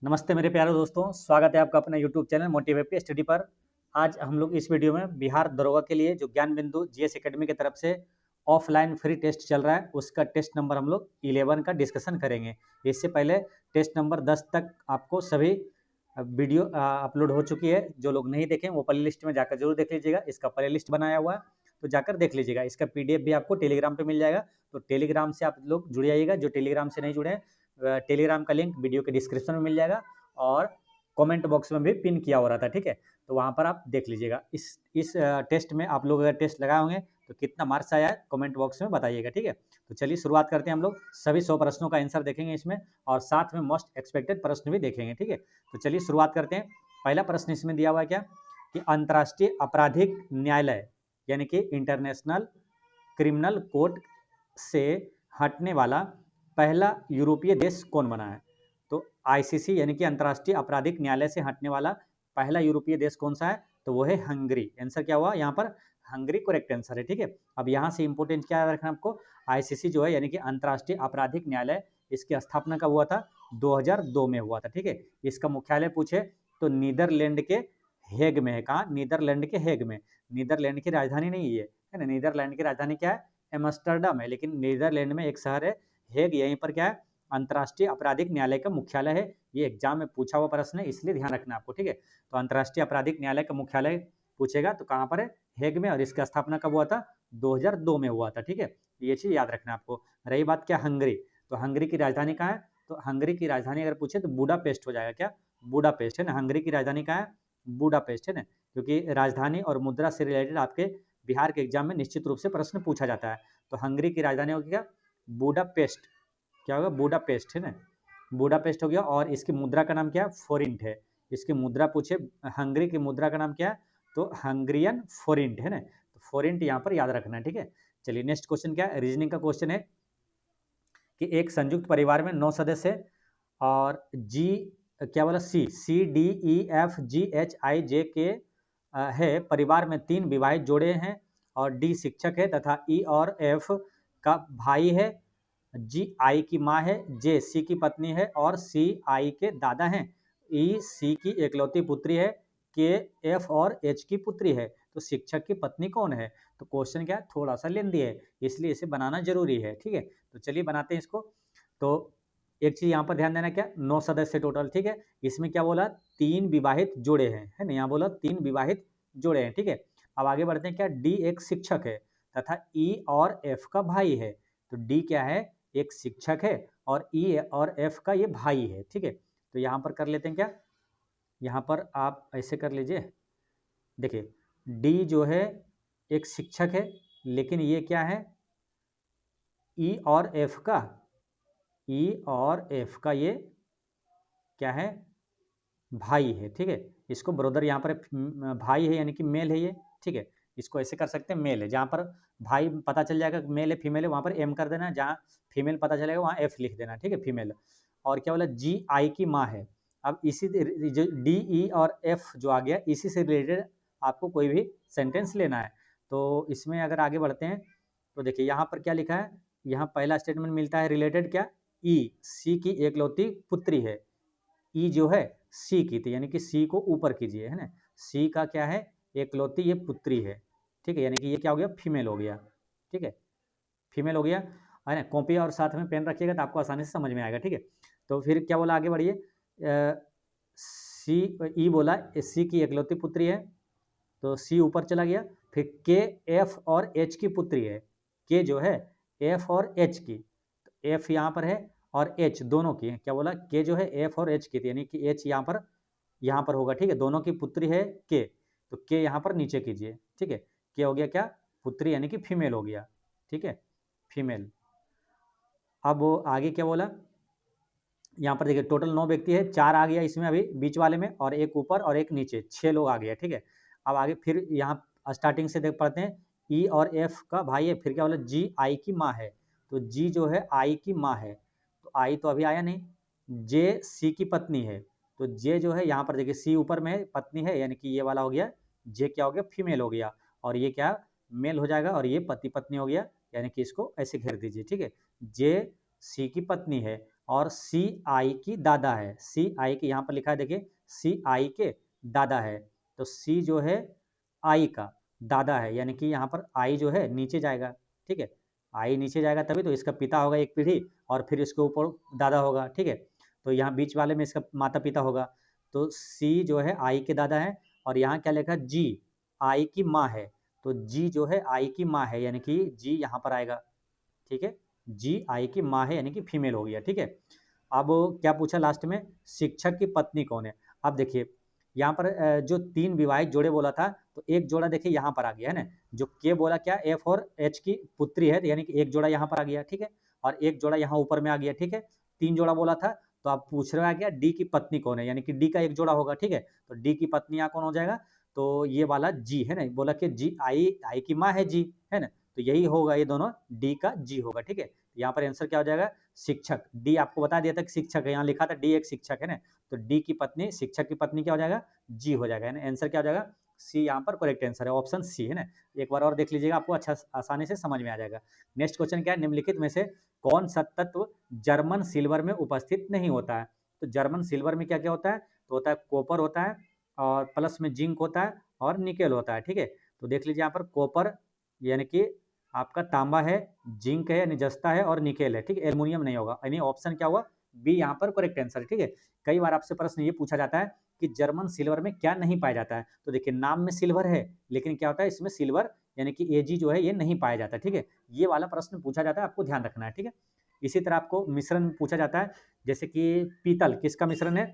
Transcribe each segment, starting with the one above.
नमस्ते मेरे प्यारे दोस्तों, स्वागत है आपका अपने यूट्यूब चैनल मोटिवेट स्टडी पर। आज हम लोग इस वीडियो में बिहार दरोगा के लिए जो ज्ञान बिंदु जीएस एकेडमी की तरफ से ऑफलाइन फ्री टेस्ट चल रहा है, उसका टेस्ट नंबर हम लोग 11 का डिस्कशन करेंगे। इससे पहले टेस्ट नंबर 10 तक आपको सभी वीडियो अपलोड हो चुकी है। जो लोग नहीं देखें वो प्ले लिस्ट में जाकर जरूर देख लीजिएगा। इसका प्ले लिस्ट बनाया हुआ है, तो जाकर देख लीजिएगा। इसका पीडीएफ भी आपको टेलीग्राम पे मिल जाएगा, तो टेलीग्राम से आप लोग जुड़ जाइएगा। जो टेलीग्राम से नहीं जुड़े हैं, टेलीग्राम का लिंक वीडियो के डिस्क्रिप्शन में मिल जाएगा और कमेंट बॉक्स में भी पिन किया हो रहा था, ठीक है। तो वहाँ पर आप देख लीजिएगा। इस टेस्ट में आप लोग अगर टेस्ट लगाए होंगे तो कितना मार्क्स आया है कमेंट बॉक्स में बताइएगा, ठीक है। तो चलिए शुरुआत करते हैं। हम लोग सभी 100 प्रश्नों का आंसर देखेंगे इसमें, और साथ में मोस्ट एक्सपेक्टेड प्रश्न भी देखेंगे, ठीक है। तो चलिए शुरुआत करते हैं। पहला प्रश्न इसमें दिया हुआ है क्या कि अंतर्राष्ट्रीय आपराधिक न्यायालय यानी कि इंटरनेशनल क्रिमिनल कोर्ट से हटने वाला पहला यूरोपीय देश कौन बना है। तो आईसीसी यानी कि अंतर्राष्ट्रीय आपराधिक न्यायालय से हटने वाला पहला यूरोपीय देश कौन सा है, तो वो है हंगरी। आंसर क्या हुआ यहाँ पर, हंगरी करेक्ट आंसर है, ठीक है। अब यहाँ से इंपोर्टेंट क्या रखना आपको, आईसीसी जो है यानी कि अंतर्राष्ट्रीय आपराधिक न्यायालय, इसकी स्थापना कब हुआ था, 2002 में हुआ था, ठीक है। इसका मुख्यालय पूछे तो नीदरलैंड के हेग में है। कहाँ, नीदरलैंड के हेग में। नीदरलैंड की राजधानी नहीं है ना। नीदरलैंड की राजधानी क्या है, एम्स्टर्डम है, लेकिन नीदरलैंड में एक शहर है हेग, यहीं पर क्या है, अंतर्राष्ट्रीय आपराधिक न्यायालय का मुख्यालय है। ये एग्जाम में पूछा हुआ प्रश्न है, इसलिए ध्यान रखना आपको, ठीक है। तो अंतर्राष्ट्रीय आपराधिक न्यायालय का मुख्यालय पूछेगा तो कहाँ पर है, हेग में, और इसका स्थापना कब हुआ था, 2002 में हुआ था, ठीक है। ये चीज याद रखना आपको। रही बात क्या, हंगरी, तो हंगरी की राजधानी कहाँ है, तो हंगरी की राजधानी अगर पूछे तो बुडापेस्ट हो जाएगा। क्या, बुडापेस्ट है ना। हंगरी की राजधानी कहाँ है, बुडापेस्ट है ना, क्योंकि राजधानी और मुद्रा से रिलेटेड आपके बिहार के एग्जाम में निश्चित रूप से प्रश्न पूछा जाता है। तो हंगरी की राजधानी होगी क्या, बुडापेस्ट। क्या होगा, बुडापेस्ट है ना, बुडापेस्ट हो गया। और इसकी मुद्रा का नाम क्या है, फोरिंट है। इसकी मुद्रा पूछे, हंगरी की मुद्रा का नाम क्या है, तो हंगरियन फोरिंट है ना। तो फोरिंट यहाँ पर याद रखना है, ठीक है। चलिए नेक्स्ट क्वेश्चन क्या है, रीजनिंग का क्वेश्चन है कि एक संयुक्त परिवार में 9 सदस्य और जी क्या बोला, C C D E F G H I J K है। परिवार में 3 विवाहित जोड़े हैं और डी शिक्षक है तथा ई और एफ का भाई है। जी आई की माँ है, जे सी की पत्नी है और सी आई के दादा हैं। ई सी की एकलौती पुत्री है, के एफ और एच की पुत्री है। तो शिक्षक की पत्नी कौन है। तो क्वेश्चन क्या है, थोड़ा सा लेंदी है, इसलिए इसे बनाना जरूरी है, ठीक है। तो चलिए बनाते हैं इसको। तो एक चीज यहाँ पर ध्यान देना, क्या 9 सदस्य टोटल, ठीक है। इसमें क्या बोला, 3 विवाहित जोड़े हैं, है ना। यहाँ बोला 3 विवाहित जोड़े हैं, ठीक है। अब आगे बढ़ते हैं। क्या, डी एक शिक्षक है तथा ई और एफ का भाई है। तो डी क्या है, एक शिक्षक है, और ई और एफ का ये भाई है, ठीक है। तो यहाँ पर कर लेते हैं क्या, यहाँ पर आप ऐसे कर लीजिए। देखिए, डी जो है एक शिक्षक है, लेकिन ये क्या है, ई और एफ का, ई और एफ का ये क्या है, भाई है, ठीक है। इसको ब्रदर यहाँ पर भाई है यानी कि मेल है ये, ठीक है। इसको ऐसे कर सकते हैं, मेल है। जहाँ पर भाई पता चल जाएगा मेल है फीमेल है, वहाँ पर एम कर देना। जहाँ फीमेल पता चलेगा वहाँ एफ लिख देना, ठीक है, फीमेल। और क्या बोला, जी आई की माँ है। अब इसी जो डी ई और एफ जो आ गया, इसी से रिलेटेड आपको कोई भी सेंटेंस लेना है। तो इसमें अगर आगे बढ़ते हैं तो देखिए यहाँ पर क्या लिखा है, यहाँ पहला स्टेटमेंट मिलता है रिलेटेड, क्या, ई सी की एकलौती पुत्री है। ई जो है सी की थी, यानी कि सी को ऊपर कीजिए, है ना। सी का क्या है, एकलौती ये पुत्री है, ठीक है। यानी कि ये क्या हो गया, फीमेल हो गया, ठीक है, फीमेल हो गया, है ना। कॉपी और साथ में पेन रखिएगा तो आपको आसानी से समझ में आएगा, ठीक है। तो फिर क्या बोला, आगे बढ़िए। सी, ई बोला सी की एकलौती पुत्री है, तो सी ऊपर चला गया। फिर के एफ और एच की पुत्री है। के जो है एफ और एच की, तो एफ यहाँ पर है और एच दोनों की है। क्या बोला, के जो है एफ और एच की थी, यानी कि एच यहाँ पर होगा, ठीक है। दोनों की पुत्री है के, तो के यहाँ पर नीचे कीजिए, ठीक है। के हो गया क्या, पुत्री, यानी कि फीमेल हो गया, ठीक है, फीमेल। अब वो आगे क्या बोला, यहाँ पर देखिए टोटल 9 व्यक्ति है, 4 आ गया इसमें अभी बीच वाले में, और एक ऊपर और एक नीचे, 6 लोग आ गया, ठीक है। अब आगे फिर यहाँ स्टार्टिंग से देख पढ़ते हैं। ई और एफ का भाई है, फिर क्या बोला, जी आई की माँ है। तो जी जो है आई की माँ है, तो आई तो अभी आया नहीं। जे सी की पत्नी है, तो जे जो है यहाँ पर देखिए सी ऊपर में है, पत्नी है, यानी कि ये वाला हो गया। जे क्या हो गया, फीमेल हो गया, और ये क्या मेल हो जाएगा, और ये पति पत्नी हो गया, यानी कि इसको ऐसे घेर दीजिए, ठीक है। जे सी की पत्नी है और सी आई की दादा है, सी आई के यहाँ पर लिखा है देखिए, सी आई के दादा है, तो सी जो है आई का दादा है, यानी कि यहाँ पर आई जो है नीचे जाएगा, ठीक है, आई नीचे जाएगा तभी तो इसका पिता होगा एक पीढ़ी और फिर इसके ऊपर दादा होगा, ठीक है, तो यहाँ बीच वाले में इसका माता पिता होगा, तो सी जो है आई के दादा है, और यहाँ क्या लिखा है जी आई की माँ है, तो जी जो है आई की माँ है, यानी कि जी यहाँ पर आएगा, ठीक है, जी आई की माँ है यानी कि फीमेल हो गया, ठीक है। अब क्या पूछा लास्ट में, शिक्षक की पत्नी कौन है। अब देखिए यहाँ पर जो 3 विवाहित जोड़े बोला था, तो एक जोड़ा देखिए यहाँ पर आ गया है ना, जो के बोला क्या, एफ और एच की पुत्री है, यानी कि एक जोड़ा यहाँ पर आ गया, ठीक है, और एक जोड़ा यहाँ ऊपर में आ गया, ठीक है, 3 जोड़ा बोला था, तो आप पूछ रहा है क्या, डी की पत्नी कौन है, यानी कि डी का एक जोड़ा होगा, ठीक है, तो डी की पत्नी यहाँ कौन हो जाएगा, तो ये वाला जी है ना, बोला कि जी आई आई की माँ है जी, है ना, तो यही होगा, ये दोनों डी का जी होगा, ठीक है, यहाँ पर आंसर क्या हो जाएगा, शिक्षक, डी आपको बता दिया था कि शिक्षक है, यहाँ लिखा था डी एक शिक्षक है ना, तो डी की पत्नी, शिक्षक की पत्नी क्या हो जाएगा, जी हो जाएगा, है ना, आंसर क्या हो जाएगा, सी यहाँ पर करेक्ट आंसर है, ऑप्शन सी है ना। एक बार और देख लीजिएगा, आपको अच्छा आसानी से समझ में आ जाएगा। नेक्स्ट क्वेश्चन क्या है, निम्नलिखित में से कौन सा तत्व जर्मन सिल्वर में उपस्थित नहीं होता है, तो जर्मन सिल्वर में क्या क्या होता है, तो होता है कॉपर होता है, और प्लस में जिंक होता है, और निकेल होता है, ठीक है, तो देख लीजिए यहाँ पर कॉपर यानी कि आपका तांबा है, जिंक है यानी जस्ता है, और निकेल है, ठीक है, एल्युमिनियम नहीं होगा, यानी ऑप्शन क्या हुआ, बी यहाँ पर करेक्ट आंसर, ठीक है। कई बार आपसे प्रश्न ये पूछा जाता है कि जर्मन सिल्वर में क्या नहीं पाया जाता है, तो देखिए नाम में सिल्वर है, लेकिन क्या होता है इसमें सिल्वर यानी कि एजी जो है ये नहीं पाया जाता, ठीक है, ये वाला प्रश्न पूछा जाता है, आपको ध्यान रखना है, ठीक है। इसी तरह आपको मिश्रण पूछा जाता है, जैसे कि पीतल किसका मिश्रण है,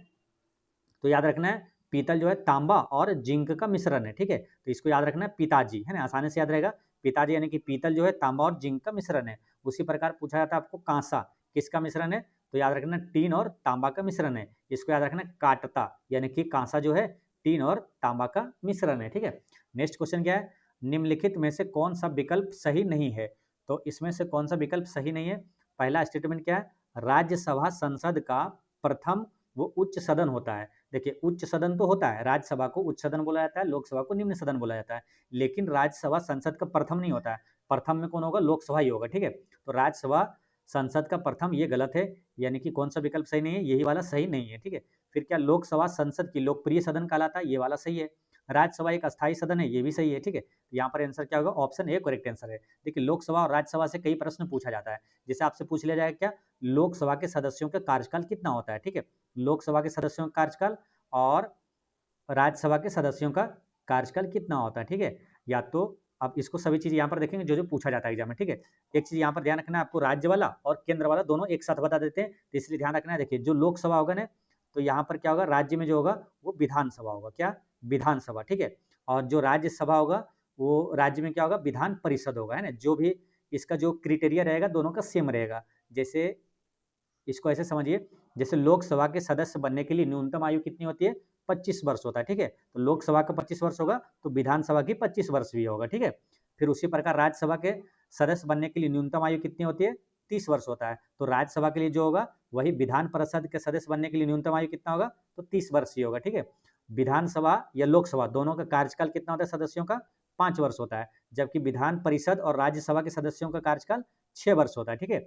तो याद रखना है पीतल जो है तांबा और जिंक का मिश्रण है, ठीक है, तो इसको याद रखना है पिताजी, है ना, आसानी से याद रहेगा, पिताजी यानी कि पीतल जो है तांबा और जिंक का मिश्रण है। उसी प्रकार पूछा जाता है आपको कांसा किसका मिश्रण है, तो याद रखना टीन और तांबा का मिश्रण है, इसको याद रखना काटता यानी कि कांसा जो है टीन और तांबा का मिश्रण है, ठीक है। नेक्स्ट क्वेश्चन क्या है, निम्नलिखित में से कौन सा विकल्प सही नहीं है, तो इसमें से कौन सा विकल्प सही नहीं है, पहला स्टेटमेंट क्या है, राज्यसभा संसद का प्रथम वो उच्च सदन होता है। देखिए उच्च सदन तो होता है, राज्यसभा को उच्च सदन बोला जाता है, लोकसभा को निम्न सदन बोला जाता है, लेकिन राज्यसभा संसद का प्रथम नहीं होता है, प्रथम में कौन होगा, लोकसभा ही होगा, ठीक है, तो राज्यसभा संसद का प्रथम ये गलत है, यानी कि कौन सा विकल्प सही नहीं है, यही वाला सही नहीं है, ठीक है। फिर क्या लोकसभा संसद की लोकप्रिय सदन कहलाता है, ये वाला सही है। राज्यसभा एक अस्थायी सदन है, ये भी सही है, ठीक है, यहाँ पर आंसर क्या होगा, ऑप्शन ए करेक्ट आंसर है। देखिए लोकसभा और राज्यसभा से कई प्रश्न पूछा जाता है, जैसे आपसे पूछ लिया जाएगा क्या, लोकसभा के सदस्यों का कार्यकाल कितना होता है, ठीक है, लोकसभा के सदस्यों का कार्यकाल और राज्यसभा के सदस्यों का कार्यकाल कितना होता है, ठीक है, या तो आप इसको सभी चीज़ यहाँ पर देखेंगे जो जो पूछा जाता है एग्जाम में, ठीक है। एक चीज़ यहाँ पर ध्यान रखना है, आपको राज्य वाला और केंद्र वाला दोनों एक साथ बता देते हैं, तो इसलिए ध्यान रखना है। देखिए जो लोकसभा होगा ना, तो यहाँ पर क्या होगा, राज्य में जो होगा वो विधानसभा होगा, क्या, विधानसभा, ठीक है, और जो राज्यसभा होगा वो राज्य में क्या होगा, विधान परिषद होगा, है ना, जो भी इसका जो क्रिटेरिया रहेगा दोनों का सेम रहेगा। जैसे इसको ऐसे समझिए, जैसे लोकसभा के सदस्य बनने के लिए न्यूनतम आयु कितनी होती है, 25 वर्ष होता है, ठीक है, तो लोकसभा का 25 वर्ष होगा तो विधानसभा की 25 वर्ष भी होगा, ठीक है। फिर उसी प्रकार राज्यसभा के सदस्य बनने के लिए न्यूनतम आयु कितनी होती है, 30 वर्ष होता है, तो राज्यसभा के लिए जो होगा वही विधान परिषद के सदस्य बनने के लिए न्यूनतम आयु कितना होगा, तो 30 वर्ष ही होगा, ठीक है। विधानसभा या लोकसभा दोनों का कार्यकाल कितना होता है सदस्यों का, 5 वर्ष होता है, जबकि विधान परिषद और राज्यसभा के सदस्यों का कार्यकाल 6 वर्ष होता है, ठीक है।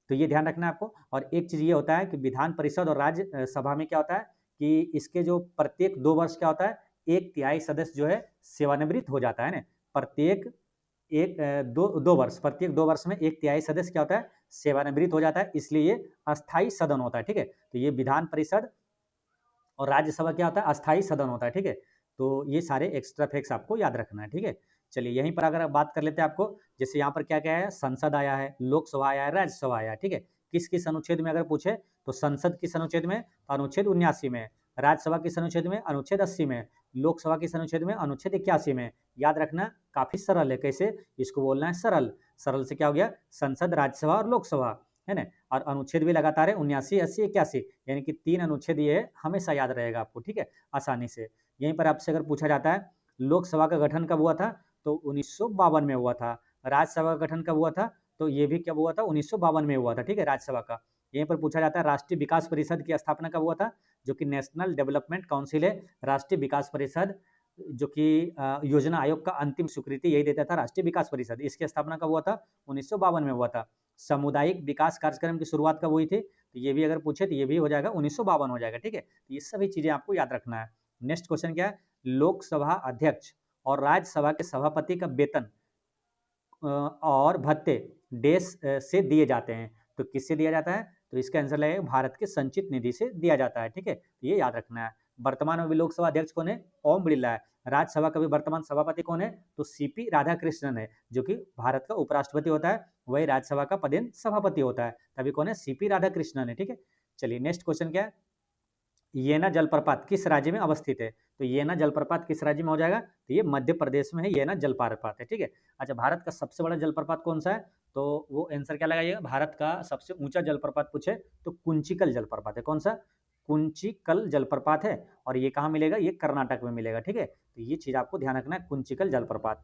तो ये ध्यान रखना है आपको। और एक चीज़ ये होता है कि विधान परिषद और राज्य सभा में क्या होता है कि इसके जो प्रत्येक 2 वर्ष क्या होता है, 1/3 सदस्य जो है सेवानिवृत्त हो जाता है ना, प्रत्येक एक दो दो वर्ष प्रत्येक 2 वर्ष में 1/3 सदस्य क्या होता है, सेवानिवृत्त हो जाता है, इसलिए ये अस्थायी सदन होता है, ठीक है। तो ये विधान परिषद और राज्यसभा क्या होता है, अस्थायी सदन होता है, ठीक है। तो ये सारे एक्स्ट्रा फैक्ट्स आपको याद रखना है, ठीक है। चलिए यहीं पर अगर बात कर लेते हैं आपको, जैसे यहाँ पर क्या क्या है, संसद आया है, लोकसभा आया है, राज्यसभा आया है, ठीक है। किस किस अनुच्छेद में अगर पूछे तो संसद किस अनुच्छेद में, तो अनुच्छेद 79 में, राज्यसभा किस अनुच्छेद में, अनुच्छेद 80 में, लोकसभा किस अनुच्छेद में, अनुच्छेद 81 में। याद रखना काफी सरल है, कैसे इसको बोलना है, सरल, सरल से क्या हो गया, संसद, राज्यसभा और लोकसभा, है ना। और अनुच्छेद भी लगातार है 79, 80, 81, यानी कि 3 अनुच्छेद ये हमेशा याद रहेगा आपको, ठीक है, आसानी से। यहीं पर आपसे अगर पूछा जाता है लोकसभा का गठन कब हुआ था, तो 1952 में हुआ था। राज्यसभा का गठन कब हुआ था, तो ये भी कब हुआ था, 1952 में हुआ था, ठीक है, राज्यसभा का। यहीं पर पूछा जाता है राष्ट्रीय विकास परिषद की स्थापना कब हुआ था, जो कि नेशनल डेवलपमेंट काउंसिल है, राष्ट्रीय विकास परिषद, जो कि योजना आयोग का अंतिम स्वीकृति यही देता था, राष्ट्रीय विकास परिषद, इसकी स्थापना कब हुआ था, 1952 में हुआ था। सामुदायिक विकास कार्यक्रम की शुरुआत कब हुई थी? तो ये भी अगर पूछे तो ये भी हो जाएगा 1952 हो जाएगा, ठीक है। तो ये सभी चीज़ें आपको याद रखना है। नेक्स्ट क्वेश्चन क्या है? लोकसभा अध्यक्ष और राज्यसभा के सभापति का वेतन और भत्ते देश से दिए जाते हैं। तो किससे दिया जाता है? तो इसका आंसर लगेगा भारत के संचित निधि से दिया जाता है, ठीक है। तो ये याद रखना है। वर्तमान में भी लोकसभा अध्यक्ष कौन है? ओम बिरला है। राज्यसभा का भी वर्तमान सभापति कौन है? तो सीपी राधाकृष्णन है, जो कि भारत का उपराष्ट्रपति होता है, वही राज्यसभा का पदेन सभापति होता है। तभी कौन है? सीपी राधाकृष्णन है, ठीक है। चलिए नेक्स्ट क्वेश्चन क्या है? येना जलप्रपात किस राज्य में अवस्थित है? तो येना जलप्रपात किस राज्य में हो जाएगा? तो ये मध्य प्रदेश में है, येना जलप्रपात है, ठीक है। अच्छा, भारत का सबसे बड़ा जलप्रपात कौन सा है? तो वो आंसर क्या लगाइएगा? भारत का सबसे ऊंचा जलप्रपात पूछे तो कुंचिकल जलप्रपात है। कौन सा? कुंचिकल जलप्रपात है। और ये कहाँ मिलेगा? ये कर्नाटक में मिलेगा, ठीक है। तो ये चीज आपको ध्यान रखना है, कुंचिकल जलप्रपात,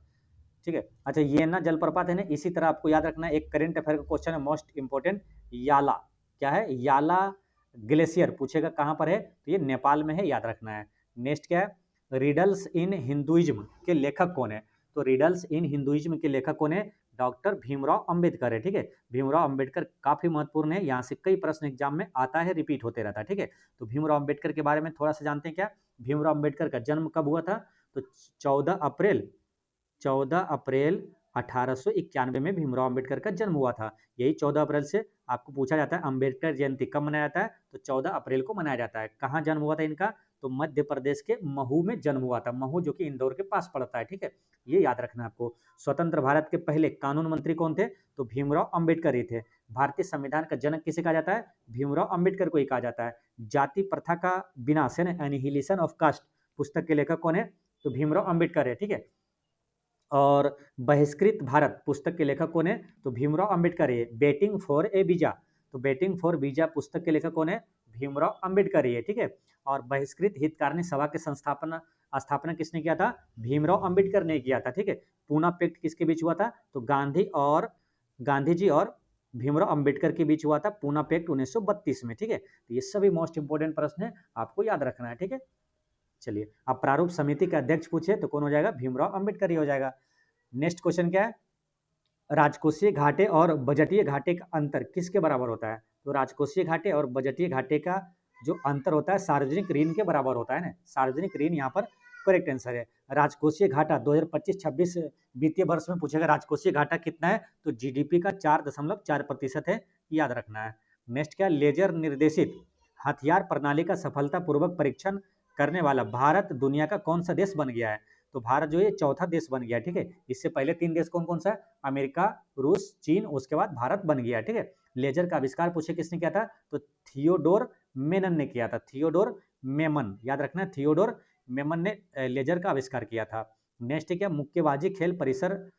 ठीक है। अच्छा, येना जलप्रपात है ना, इसी तरह आपको याद रखना है, एक करेंट अफेयर का क्वेश्चन है मोस्ट इंपोर्टेंट, याला। क्या है? याला ग्लेशियर पूछेगा कहाँ पर है? तो ये नेपाल में है, याद रखना है। नेक्स्ट क्या है? रिडल्स इन हिंदुइज्म के लेखक कौन है? तो रिडल्स इन हिंदुइज्म के लेखक कौन है? डॉक्टर भीमराव अंबेडकर है, ठीक है। भीमराव अंबेडकर काफी महत्वपूर्ण है, यहाँ से कई प्रश्न एग्जाम में आता है, रिपीट होते रहता है, ठीक है। तो भीमराव अंबेडकर के बारे में थोड़ा सा जानते हैं क्या? भीमराव अंबेडकर का जन्म कब हुआ था? तो 14 अप्रैल 1891 में भीमराव अंबेडकर का जन्म हुआ था। यही 14 अप्रैल से आपको पूछा जाता है अंबेडकर जयंती कब मनाया जाता है? तो 14 अप्रैल को मनाया जाता है। कहाँ जन्म हुआ था इनका? तो मध्य प्रदेश के महू में जन्म हुआ था, महू जो कि इंदौर के पास पड़ता है, ठीक है। ये याद रखना है आपको। स्वतंत्र भारत के पहले कानून मंत्री कौन थे? तो भीमराव अंबेडकर ही थे। भारतीय संविधान का जनक किसे कहा जाता है? भीमराव अंबेडकर को ही कहा जाता है। जाति प्रथा का विनाश है ना, एनिहिलेशन ऑफ कास्ट पुस्तक के लेखक कौन है? तो भीमराव अंबेडकर है, ठीक है। और बहिष्कृत भारत पुस्तक के लेखक कौन है? तो भीमराव अंबेडकर है। बेटिंग फॉर ए वीजा, तो बेटिंग फॉर वीजा पुस्तक के लेखक कौन है? भीमराव अंबेडकर ही है, ठीक है। और बहिष्कृत हितकारिणी सभा के स्थापना किसने किया था? भीमराव अंबेडकर ने किया था, ठीक है। पूना पैक्ट किसके बीच हुआ था? तो गांधी जी और भीमराव अंबेडकर के बीच हुआ था पूना पैक्ट 1932 में, ठीक है। तो ये सभी मोस्ट इंपोर्टेंट प्रश्न है, आपको याद रखना है, ठीक है। चलिए, अब प्रारूप समिति के अध्यक्ष पूछे तो कौन हो जाएगा? भीमराव अंबेडकर ही हो जाएगा। नेक्स्ट क्वेश्चन क्या है? राजकोषीय घाटे और बजटीय घाटे का अंतर किसके बराबर होता है? तो राजकोषीय घाटे और बजटीय घाटे का जो अंतर होता है सार्वजनिक ऋण के बराबर होता है ना। सार्वजनिक ऋण यहाँ पर करेक्ट आंसर है। राजकोषीय घाटा 2025-26 वित्तीय वर्ष में पूछेगा राजकोषीय घाटा कितना है? तो जीडीपी का 4.4% है, याद रखना है। नेक्स्ट क्या? लेजर निर्देशित हथियार प्रणाली का सफलतापूर्वक परीक्षण करने वाला भारत दुनिया का कौन सा देश बन गया है? तो भारत जो है चौथा देश बन गया, ठीक है। इससे पहले 3 देश कौन कौन सा है? अमेरिका, रूस, चीन, उसके बाद भारत बन गया, ठीक है। लेजर का आविष्कार पूछे किसने किया था? तो थियोडोर मेनन ने किया था, थियोडोर मेमन, याद रखना, थियोडोर मेमन ने लेजर का आविष्कार किया था। नेक्स्ट क्या? मुक्केबाजी खेल परिसर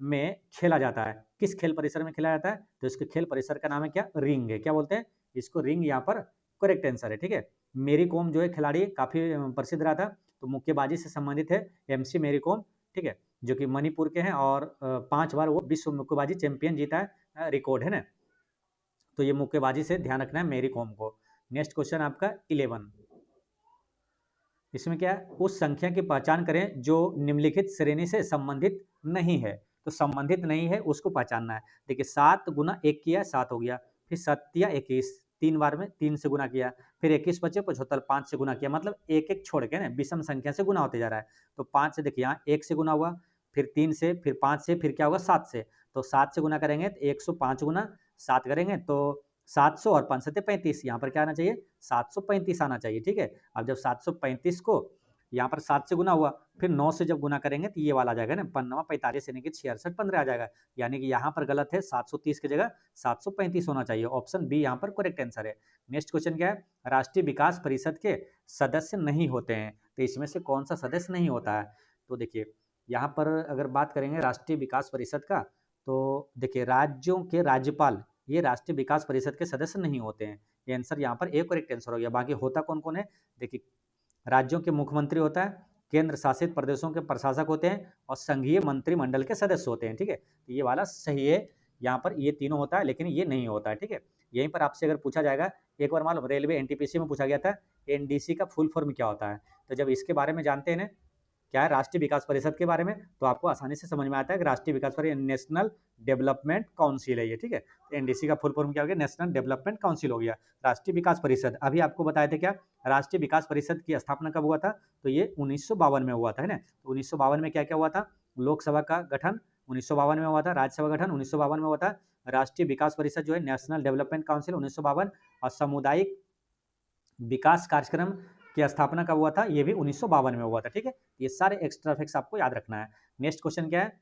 में खेला जाता है, किस खेल परिसर में खेला जाता है? तो इसके खेल परिसर का नाम है क्या? रिंग है, क्या बोलते हैं इसको? रिंग यहाँ पर करेक्ट आंसर है, ठीक है। मेरी कॉम जो है खिलाड़ी काफी प्रसिद्ध रहा था, तो मुक्केबाजी से संबंधित है एमसी मेरी कॉम, ठीक है, जो कि मणिपुर के हैं और 5 बार वो विश्व मुक्केबाजी चैंपियन जीता है, रिकॉर्ड है ना। तो ये मुक्केबाजी से ध्यान रखना है मेरी कॉम को। नेक्स्ट क्वेश्चन आपका 11, इसमें क्या है? उस संख्या की पहचान करें जो निम्नलिखित श्रेणी से संबंधित नहीं है। तो संबंधित नहीं है उसको पहचानना है। देखिए 7 गुना 1 किया 7 हो गया, फिर 7 या 21, 3 बार में 3 से गुना किया, फिर 21 बचे 75, 5 से गुना किया, मतलब एक एक छोड़ के ना विषम संख्या से गुना होते जा रहा है। तो 5 से देखिए यहाँ 1 से गुना हुआ, फिर 3 से, फिर 5 से, फिर क्या होगा 7 से। तो 7 से गुना करेंगे तो 105 गुना 7 करेंगे तो 700 और 5 सत्ते 35, यहाँ पर क्या आना चाहिए? 735 आना चाहिए, ठीक है। अब जब 735 को यहाँ पर 7 से गुना हुआ, फिर 9 से जब गुना करेंगे तो ये वाला आ जाएगा ना, 5 45 यानी कि 66 15 आ जाएगा, यानी कि यहाँ पर गलत है, 730 की जगह 735 होना चाहिए। ऑप्शन बी यहाँ पर करेक्ट आंसर है। नेक्स्ट क्वेश्चन क्या है? राष्ट्रीय विकास परिषद के सदस्य नहीं होते हैं, तो इसमें से कौन सा सदस्य नहीं होता है? तो देखिए यहाँ पर अगर बात करेंगे राष्ट्रीय विकास परिषद का, तो देखिए राज्यों के राज्यपाल ये राष्ट्रीय विकास परिषद के सदस्य नहीं होते हैं। ये आंसर यहाँ पर एक करेक्ट आंसर हो गया। बाकी होता कौन कौन है? देखिए राज्यों के मुख्यमंत्री होता है, केंद्र शासित प्रदेशों के प्रशासक होते हैं और संघीय मंत्रिमंडल के सदस्य होते हैं, ठीक है। तो ये वाला सही है, यहाँ पर ये तीनों होता है, लेकिन ये नहीं होता है, ठीक है। यहीं पर आपसे अगर पूछा जाएगा, एक बार मालूम रेलवे एनटीपीसी में पूछा गया था एनडीसी का फुल फॉर्म क्या होता है? तो जब इसके बारे में जानते हैं ना, क्या है, राष्ट्रीय विकास परिषद के बारे में, तो आपको आसानी से समझ में आता है कि राष्ट्रीय विकास परिषद नेशनल डेवलपमेंट काउंसिल है ये, ठीक है। तो एनडीसी का फुल फॉर्म क्या हो गया, नेशनल डेवलपमेंट काउंसिल हो गया। राष्ट्रीय विकास परिषद अभी आपको बताए थे क्या, राष्ट्रीय विकास परिषद की स्थापना कब हुआ था, तो ये 1952 में हुआ था, है ना। तो 1952 में क्या क्या हुआ था, लोकसभा का गठन 1952 में हुआ था, राज्यसभा गठन 1952 में हुआ था, राष्ट्रीय विकास परिषद जो है नेशनल डेवलपमेंट काउंसिल 1952, और सामुदायिक विकास कार्यक्रम की स्थापना कब हुआ था, ये भी 1952 में हुआ था, ठीक है। ये सारे एक्स्ट्रा फैक्ट्स आपको याद रखना है। नेक्स्ट क्वेश्चन क्या है,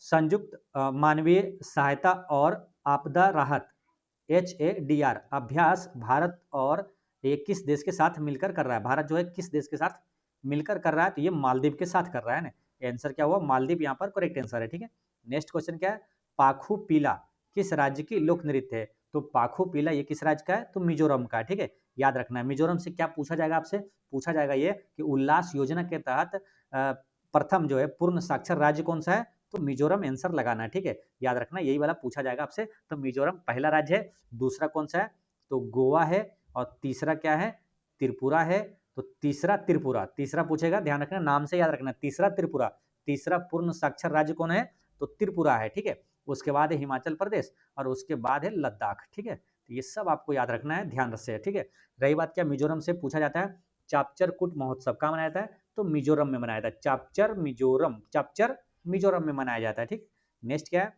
संयुक्त मानवीय सहायता और आपदा राहत HADR अभ्यास भारत और ये किस देश के साथ मिलकर कर रहा है, भारत जो है किस देश के साथ मिलकर कर रहा है, तो ये मालदीव के साथ कर रहा है ना। आंसर क्या हुआ, मालदीव यहाँ पर करेक्ट आंसर है, ठीक है। नेक्स्ट क्वेश्चन क्या है, पाखू पीला किस राज्य की लोक नृत्य है, तो पाखू पीला ये किस राज्य का है, तो मिजोरम का है, ठीक है। याद रखना है, मिजोरम से क्या पूछा जाएगा आपसे, पूछा जाएगा ये कि उल्लास योजना के तहत प्रथम जो है पूर्ण साक्षर राज्य कौन सा है, तो मिजोरम आंसर लगाना है, ठीक है। याद रखना यही वाला पूछा जाएगा आपसे। तो मिजोरम पहला राज्य है, दूसरा कौन सा है, तो गोवा है, और तीसरा क्या है, त्रिपुरा है। तो तीसरा त्रिपुरा, तीसरा पूछेगा, ध्यान रखना नाम से याद रखना, तीसरा त्रिपुरा, तीसरा पूर्ण साक्षर राज्य कौन है, तो त्रिपुरा है, ठीक है। उसके बाद है हिमाचल प्रदेश, और उसके बाद है लद्दाख, ठीक है। तो ये सब आपको याद रखना है, ध्यान से, ठीक है। रही बात क्या, मिजोरम से पूछा जाता है चापचर कूट महोत्सव कहाँ मनाया जाता है, तो मिजोरम में मनाया जाता है, चापचर मिजोरम, चापचर मिजोरम में मनाया जाता है, ठीक। नेक्स्ट क्या है,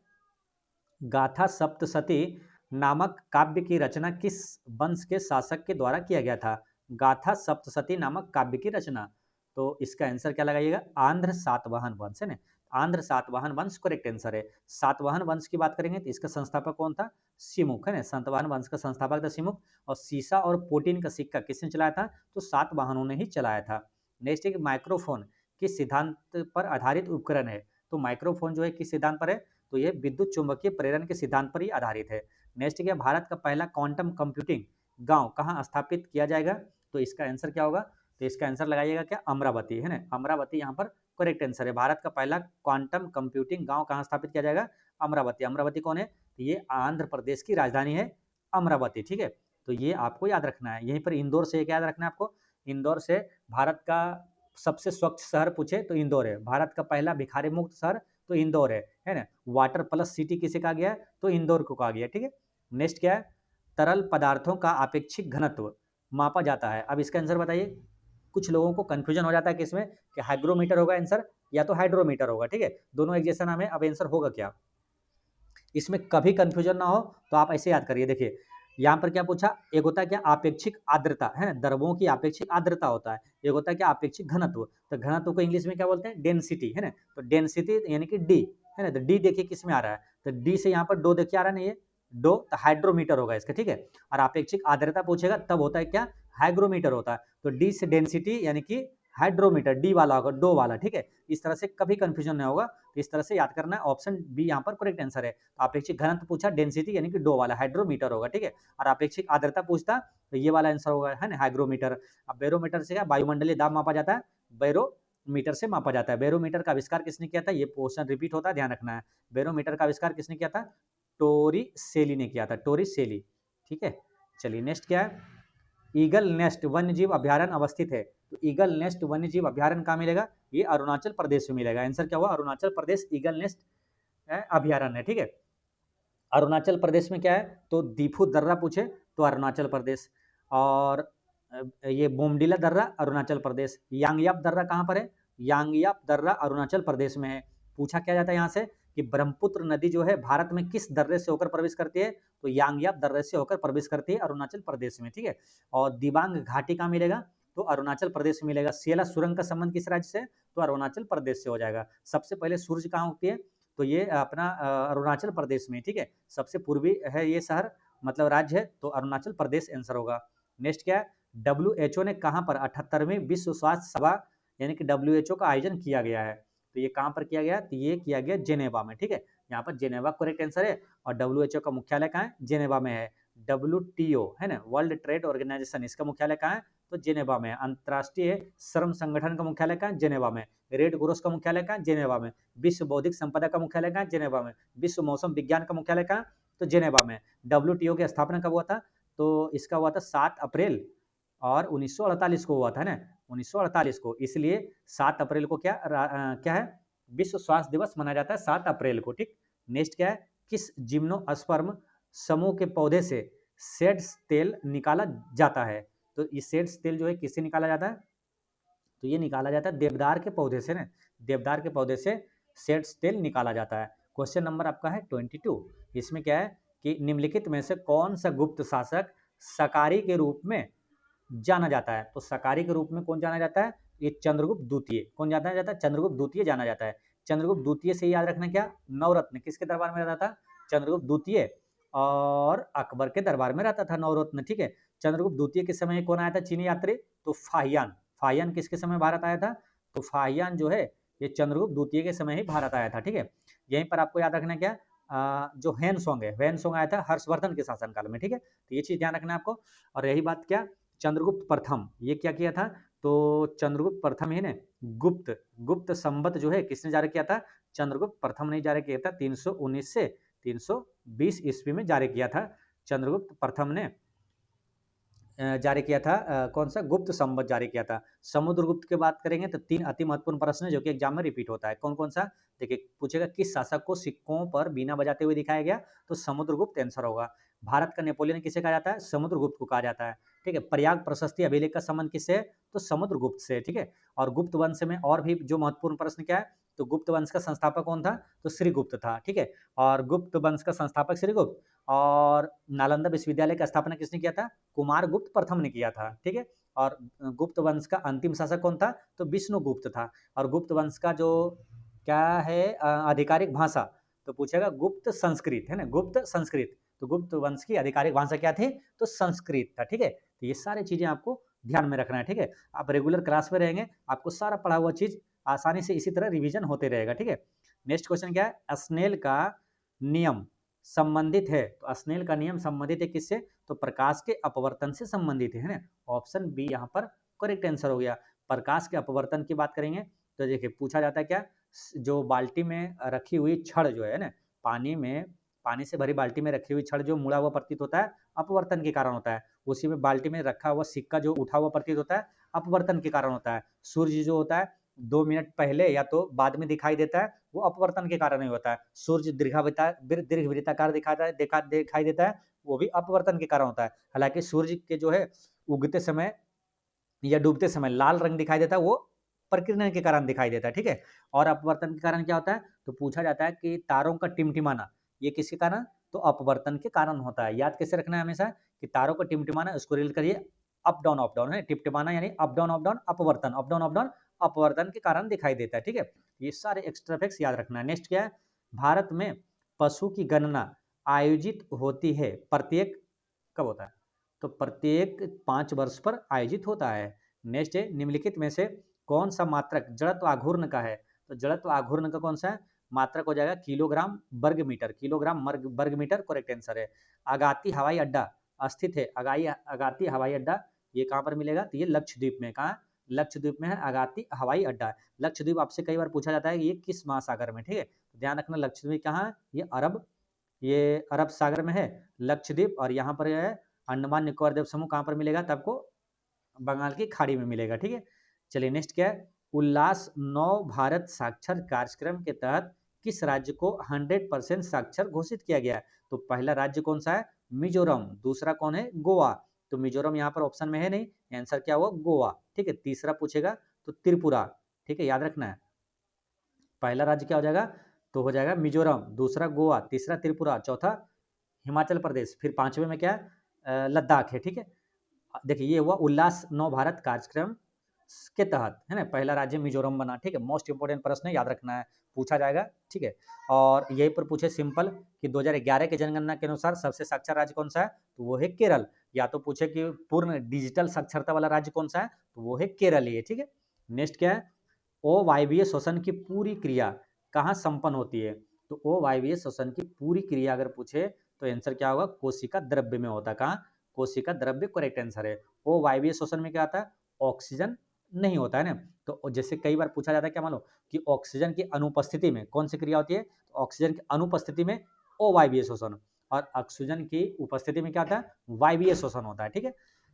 गाथा सप्तशती नामक काव्य की रचना किस वंश के शासक के द्वारा किया गया था, गाथा सप्तशती नामक काव्य की रचना, तो इसका आंसर क्या लगाइएगा, आंध्र सातवाहन वंश है ना, आंध्र सातवाहन वंश करेक्ट आंसर है। सातवाहन वंश की बात करेंगे तो इसका संस्थापक कौन था, सिमुक है ना, सातवाहन वंश का संस्थापक था सिमुक। और सीसा और पोटीन का सिक्का किसने चलाया था, तो सातवाहनों ने ही चलाया था। नेक्स्ट है माइक्रोफोन किस सिद्धांत पर आधारित उपकरण है, तो माइक्रोफोन जो है किस सिद्धांत पर है, तो ये विद्युत चुंबकीय प्रेरण के सिद्धांत पर ही आधारित है। नेक्स्ट क्या, भारत का पहला क्वांटम कंप्यूटिंग गांव कहाँ स्थापित किया जाएगा, तो इसका आंसर क्या होगा, तो इसका आंसर लगाइएगा क्या, अमरावती है ना, अमरावती यहाँ पर करेक्ट आंसर है। भारत का पहला क्वांटम कंप्यूटिंग गांव कहाँ स्थापित किया जाएगा, अमरावती। अमरावती कौन है, तो ये आंध्र प्रदेश की राजधानी है अमरावती, ठीक है। तो ये आपको याद रखना है। यहीं पर इंदौर से क्या याद रखना है आपको, इंदौर से भारत का सबसे स्वच्छ शहर पूछे तो इंदौर है, भारत का पहला भिखारी मुक्त शहर तो इंदौर है ना। वाटर प्लस सिटी किसे कहा गया है, तो इंदौर को कहा गया, ठीक है। नेक्स्ट क्या है, तरल पदार्थों का अपेक्षिक घनत्व मापा जाता है, अब इसका आंसर बताइए। कुछ लोगों को कंफ्यूजन हो जाता है किसमें, कि हाइग्रोमीटर होगा आंसर या तो हाइड्रोमीटर होगा, ठीक है। दोनों एक जैसा नाम है, अब आंसर होगा क्या, इसमें कभी कंफ्यूजन ना हो तो आप ऐसे याद करिए। देखिए यहाँ पर क्या पूछा, एक होता है क्या अपेक्षिक आर्द्रता है ना, द्रवों की अपेक्षिक आर्द्रता होता है, एक होता है क्या अपेक्षिक घनत्व, तो घनत्व को इंग्लिश में क्या बोलते हैं, डेंसिटी है ना। तो डेंसिटी यानी कि डी है ना, तो डी देखिए किस में आ रहा है, तो डी से यहाँ पर डो देखिए आ रहा है ना, ये डो, तो हाइड्रोमीटर होगा इसका, ठीक है। और अपेक्षिक आर्द्रता पूछेगा तब होता है क्या, हाइग्रोमीटर होता है। तो डी से डेंसिटी यानी कि हाइड्रोमीटर, डी वाला होगा, डो वाला, ठीक है। इस तरह से कभी कंफ्यूजन नहीं होगा, तो इस तरह से याद करना है। ऑप्शन बी यहाँ पर करेक्ट आंसर है। तो अपेक्षिक घनत्व पूछा, डेंसिटी यानी कि डो वाला, हाइड्रोमीटर होगा, ठीक है। और अपेक्षिक आर्द्रता पूछता तो ये वाला आंसर होगा, है ना, हाइग्रोमीटर। अब बैरोमीटर से क्या वायुमंडलीय दाब मापा जाता है, बैरोमीटर से मापा जाता है। बैरोमीटर का आविष्कार किसने किया था, ये क्वेश्चन रिपीट होता है, ध्यान रखना है। बैरोमीटर का आविष्कार किसने किया था, टोरिसेली ने किया था, टोरिसेली, ठीक है। चलिए नेक्स्ट क्या है, ईगल नेस्ट वन्य जीव अभ्यारण्य अवस्थित है, तो ईगल नेस्ट वन्य जीव अभ्यारण्य कहाँ मिलेगा, ये अरुणाचल प्रदेश में मिलेगा। आंसर क्या हुआ, अरुणाचल प्रदेश ईगल नेस्ट अभ्यारण्य है, ठीक है। अरुणाचल प्रदेश में क्या है, तो दीफू दर्रा पूछे तो अरुणाचल प्रदेश, और ये बोमडीला दर्रा अरुणाचल प्रदेश। यांगयाप दर्रा कहाँ पर है, यांगयाप दर्रा अरुणाचल प्रदेश में है। पूछा क्या जाता है यहाँ से कि ब्रह्मपुत्र नदी जो है भारत में किस दर्रे से होकर प्रवेश करती है, तो यांगयाप दर्रे से होकर प्रवेश करती है अरुणाचल प्रदेश में, ठीक है। और दिबांग घाटी कहाँ मिलेगा, तो अरुणाचल प्रदेश में मिलेगा। सेला सुरंग का संबंध किस राज्य से, तो अरुणाचल प्रदेश से हो जाएगा। सबसे पहले सूरज कहाँ उगती है, तो ये अपना अरुणाचल प्रदेश में, ठीक है। सबसे पूर्वी है ये शहर, मतलब राज्य है, तो अरुणाचल प्रदेश आंसर होगा। नेक्स्ट क्या है, WHO ने कहाँ पर 78वीं विश्व स्वास्थ्य सभा यानी कि WHO का आयोजन किया गया है, तो ये कहाँ पर किया गया, तो ये किया गया जेनेवा में, ठीक है। यहाँ पर जेनेवा करेक्ट आंसर है। और WHO का मुख्यालय कहाँ है, जेनेवा में है। WTO है ना, वर्ल्ड ट्रेड ऑर्गेनाइजेशन, इसका मुख्यालय कहाँ है, तो जेनेवा में। अंतर्राष्ट्रीय श्रम संगठन का मुख्यालय कहाँ है, जेनेवा में। रेड क्रॉस का मुख्यालय कहाँ है, जेनेवा में। विश्व बौद्धिक संपदा का मुख्यालय कहाँ है, जेनेवा में। विश्व मौसम विज्ञान का मुख्यालय कहाँ, तो जेनेवा में। WTO की स्थापना कब हुआ था, तो इसका हुआ था 7 अप्रैल और 1948 को हुआ था ना। 1948 को। इसलिए 7 अप्रैल को क्या है, विश्व स्वास्थ्य दिवस मनाया जाता है 7 अप्रैल को। ठीक, नेक्स्ट क्या है, किस जिम्नोस्पर्म समूह के पौधे से सेड्स तेल निकाला जाता है? तो ये सेड्स तेल जो है किससे निकाला जाता है? तो ये निकाला जाता है देवदार के पौधे से ना, देवदार के पौधे से सेड्स तेल निकाला जाता है। क्वेश्चन नंबर आपका है 22। इसमें क्या है कि निम्नलिखित में से कौन सा गुप्त शासक सकारी के रूप में जाना जाता है? तो सकारी के रूप में कौन जाना जाता है? ये चंद्रगुप्त द्वितीय। कौन जाना जाता है? चंद्रगुप्त द्वितीय जाना जाता है। चंद्रगुप्त द्वितीय से याद रखना क्या, नवरत्न किसके दरबार में रहता था? चंद्रगुप्त द्वितीय और अकबर के दरबार में रहता था नवरत्न। ठीक है, चंद्रगुप्त द्वितीय के समय कौन आया था चीनी यात्री? तो फाहियान। फाहियान किसके समय भारत आया था? तो फाहियान जो है ये चंद्रगुप्त द्वितीय के समय ही भारत आया था। ठीक है, यहीं पर आपको याद रखना क्या, जो हैन सॉन्ग है, वैन सॉन्ग आया था हर्षवर्धन के शासनकाल में। ठीक है, तो ये चीज ध्यान रखना आपको। और यही बात क्या, चंद्रगुप्त प्रथम ये क्या किया था? तो चंद्रगुप्त प्रथम ही ने गुप्त गुप्त संवत जो है किसने जारी किया था? चंद्रगुप्त प्रथम ने जारी किया था 319 से 320 ईस्वी में जारी किया था। चंद्रगुप्त प्रथम ने जारी किया था, कौन सा? गुप्त संवत जारी किया था। समुद्रगुप्त की बात करेंगे तो 3 अति महत्वपूर्ण प्रश्न है जो कि एग्जाम में रिपीट होता है। कौन कौन सा? देखिए, पूछेगा किस शासक को सिक्कों पर बीना बजाते हुए दिखाया गया? तो समुद्रगुप्त आंसर होगा। भारत का नेपोलियन किसे कहा जाता है? समुद्रगुप्त को कहा जाता है। ठीक है, प्रयाग प्रशस्ति अभिलेख का संबंध किससे है? तो समुद्रगुप्त से। ठीक है, और गुप्त वंश में और भी जो महत्वपूर्ण प्रश्न क्या है, तो गुप्त वंश का संस्थापक कौन था? तो श्रीगुप्त था। ठीक है, और गुप्त वंश का संस्थापक श्रीगुप्त। और नालंदा विश्वविद्यालय की स्थापना किसने किया था? कुमार गुप्त प्रथम ने किया था। ठीक है, और गुप्त वंश का अंतिम शासक कौन था? तो विष्णुगुप्त था। और गुप्त वंश का जो क्या है आधिकारिक भाषा, तो पूछेगा गुप्त संस्कृत है ना, गुप्त संस्कृत। तो गुप्त वंश की आधिकारिक भाषा क्या थी? तो संस्कृत था। ठीक है, तो ये सारी चीजें आपको ध्यान में रखना है। ठीक है, आप रेगुलर क्लास में रहेंगे, आपको सारा पढ़ा हुआ चीज आसानी से इसी तरह रिवीजन होते रहेगा। ठीक है, नेक्स्ट क्वेश्चन क्या है, स्नेल का नियम संबंधित है? तो स्नेल का नियम संबंधित है किससे? तो प्रकाश के अपवर्तन से संबंधित है ना। ऑप्शन बी यहाँ पर करेक्ट आंसर हो गया। प्रकाश के अपवर्तन की बात करेंगे तो देखिए पूछा जाता है क्या, जो बाल्टी में रखी हुई छड़ जो है ना, पानी से भरी बाल्टी में रखी हुई छड़ जो मुड़ा हुआ प्रतीत होता है, अपवर्तन के कारण होता है। उसी में बाल्टी में रखा हुआ सिक्का जो उठा हुआ प्रतीत होता है, अपवर्तन के कारण होता है। सूर्य जो होता है 2 मिनट पहले या तो बाद में दिखाई देता है, वो अपवर्तन के कारण ही होता है। सूर्य दीर्घवृत्ताकार दिखाई देता है, वो भी अपवर्तन के कारण होता है। हालांकि सूर्य के जो है उगते समय या डूबते समय लाल रंग दिखाई देता है, वो प्रकीर्णन के कारण दिखाई देता है। ठीक है, और अपवर्तन के कारण क्या होता है? तो पूछा जाता है कि तारों का टिमटिमाना ये किसके कारण? तो अपवर्तन के कारण होता है। याद कैसे रखना है हमेशा कि तारों का टिमटिमाना, उसको रिलेट करिए अप डाउन है, टिमटिमाना यानी अप डाउन अपवर्तन, अप डाउन अपवर्तन के कारण दिखाई देता है। ठीक है, ये सारे एक्स्ट्रा फैक्ट्स याद रखना है। नेक्स्ट क्या है, भारत में पशु की गणना आयोजित होती है प्रत्येक, कब होता है? तो प्रत्येक 5 वर्ष पर आयोजित होता है। नेक्स्ट है, निम्नलिखित में से कौन सा मात्रक जड़त्व आघूर्ण का है? तो जड़त्व आघूर्ण का कौन सा है मात्रक? हो जाएगा किलोग्राम वर्ग मीटर, किलोग्राम वर्ग मीटर करेक्ट आंसर है। अगाती हवाई अड्डा स्थित है, अगाती हवाई अड्डा ये कहाँ पर मिलेगा? तो ये लक्षद्वीप में। कहाँ? लक्षद्वीप में है अगाती हवाई अड्डा। लक्षद्वीप आपसे कई बार पूछा जाता है कि ये किस महासागर में। ठीक है, तो ध्यान रखना लक्षद्वीप कहाँ है? ये अरब सागर में है लक्षद्वीप। और यहाँ पर है अंडमान निकोबार द्वीप समूह, कहाँ पर मिलेगा? तो आपको बंगाल की खाड़ी में मिलेगा। ठीक है, चलिए नेक्स्ट क्या है, उल्लास नव भारत साक्षर कार्यक्रम के तहत किस राज्य को 100% साक्षर घोषित किया गया है? तो पहला राज्य कौन सा है? मिजोरम। दूसरा कौन है? गोवा। तो मिजोरम यहाँ पर ऑप्शन में है नहीं, आंसर क्या हुआ? गोवा। ठीक है, तीसरा पूछेगा तो त्रिपुरा। ठीक है, याद रखना है, पहला राज्य क्या हो जाएगा? तो हो जाएगा मिजोरम, दूसरा गोवा, तीसरा त्रिपुरा, चौथा हिमाचल प्रदेश, फिर पांचवे में क्या लद्दाख है। ठीक है, देखिए ये हुआ उल्लास नव भारत कार्यक्रम के तहत है ना, पहला राज्य मिजोरम बना। ठीक है, मोस्ट इंपोर्टेंट प्रश्न है, याद रखना है, पूछा जाएगा। ठीक है, और यही पर पूछे सिंपल कि 2011 के जनगणना के अनुसार सबसे साक्षर राज्य कौन सा है? तो वो है केरल। या तो पूछे कि पूर्ण डिजिटल साक्षरता वाला राज्य कौन सा है? तो वो है केरल ही है। ठीक है, नेक्स्ट क्या है, अवायवीय श्वसन की पूरी क्रिया कहाँ संपन्न होती है? तो अवायवीय श्वसन की पूरी क्रिया अगर पूछे तो आंसर क्या होगा? कोशिका द्रव्य में होता है। कहाँ? कोशिका द्रव्य करेक्ट आंसर है। अवायवीय श्वसन में क्या आता है? ऑक्सीजन नहीं होता है ना। तो जैसे कई बार पूछा जाता है क्या, मान लो कि ऑक्सीजन की अनुपस्थिति में कौन सी क्रिया होती है? तो ऑक्सीजन की अनुपस्थिति में अवायवीय श्वसन, और ऑक्सीजन की उपस्थिति में क्या होता है? वायवीय श्वसन होता है। ठीक है,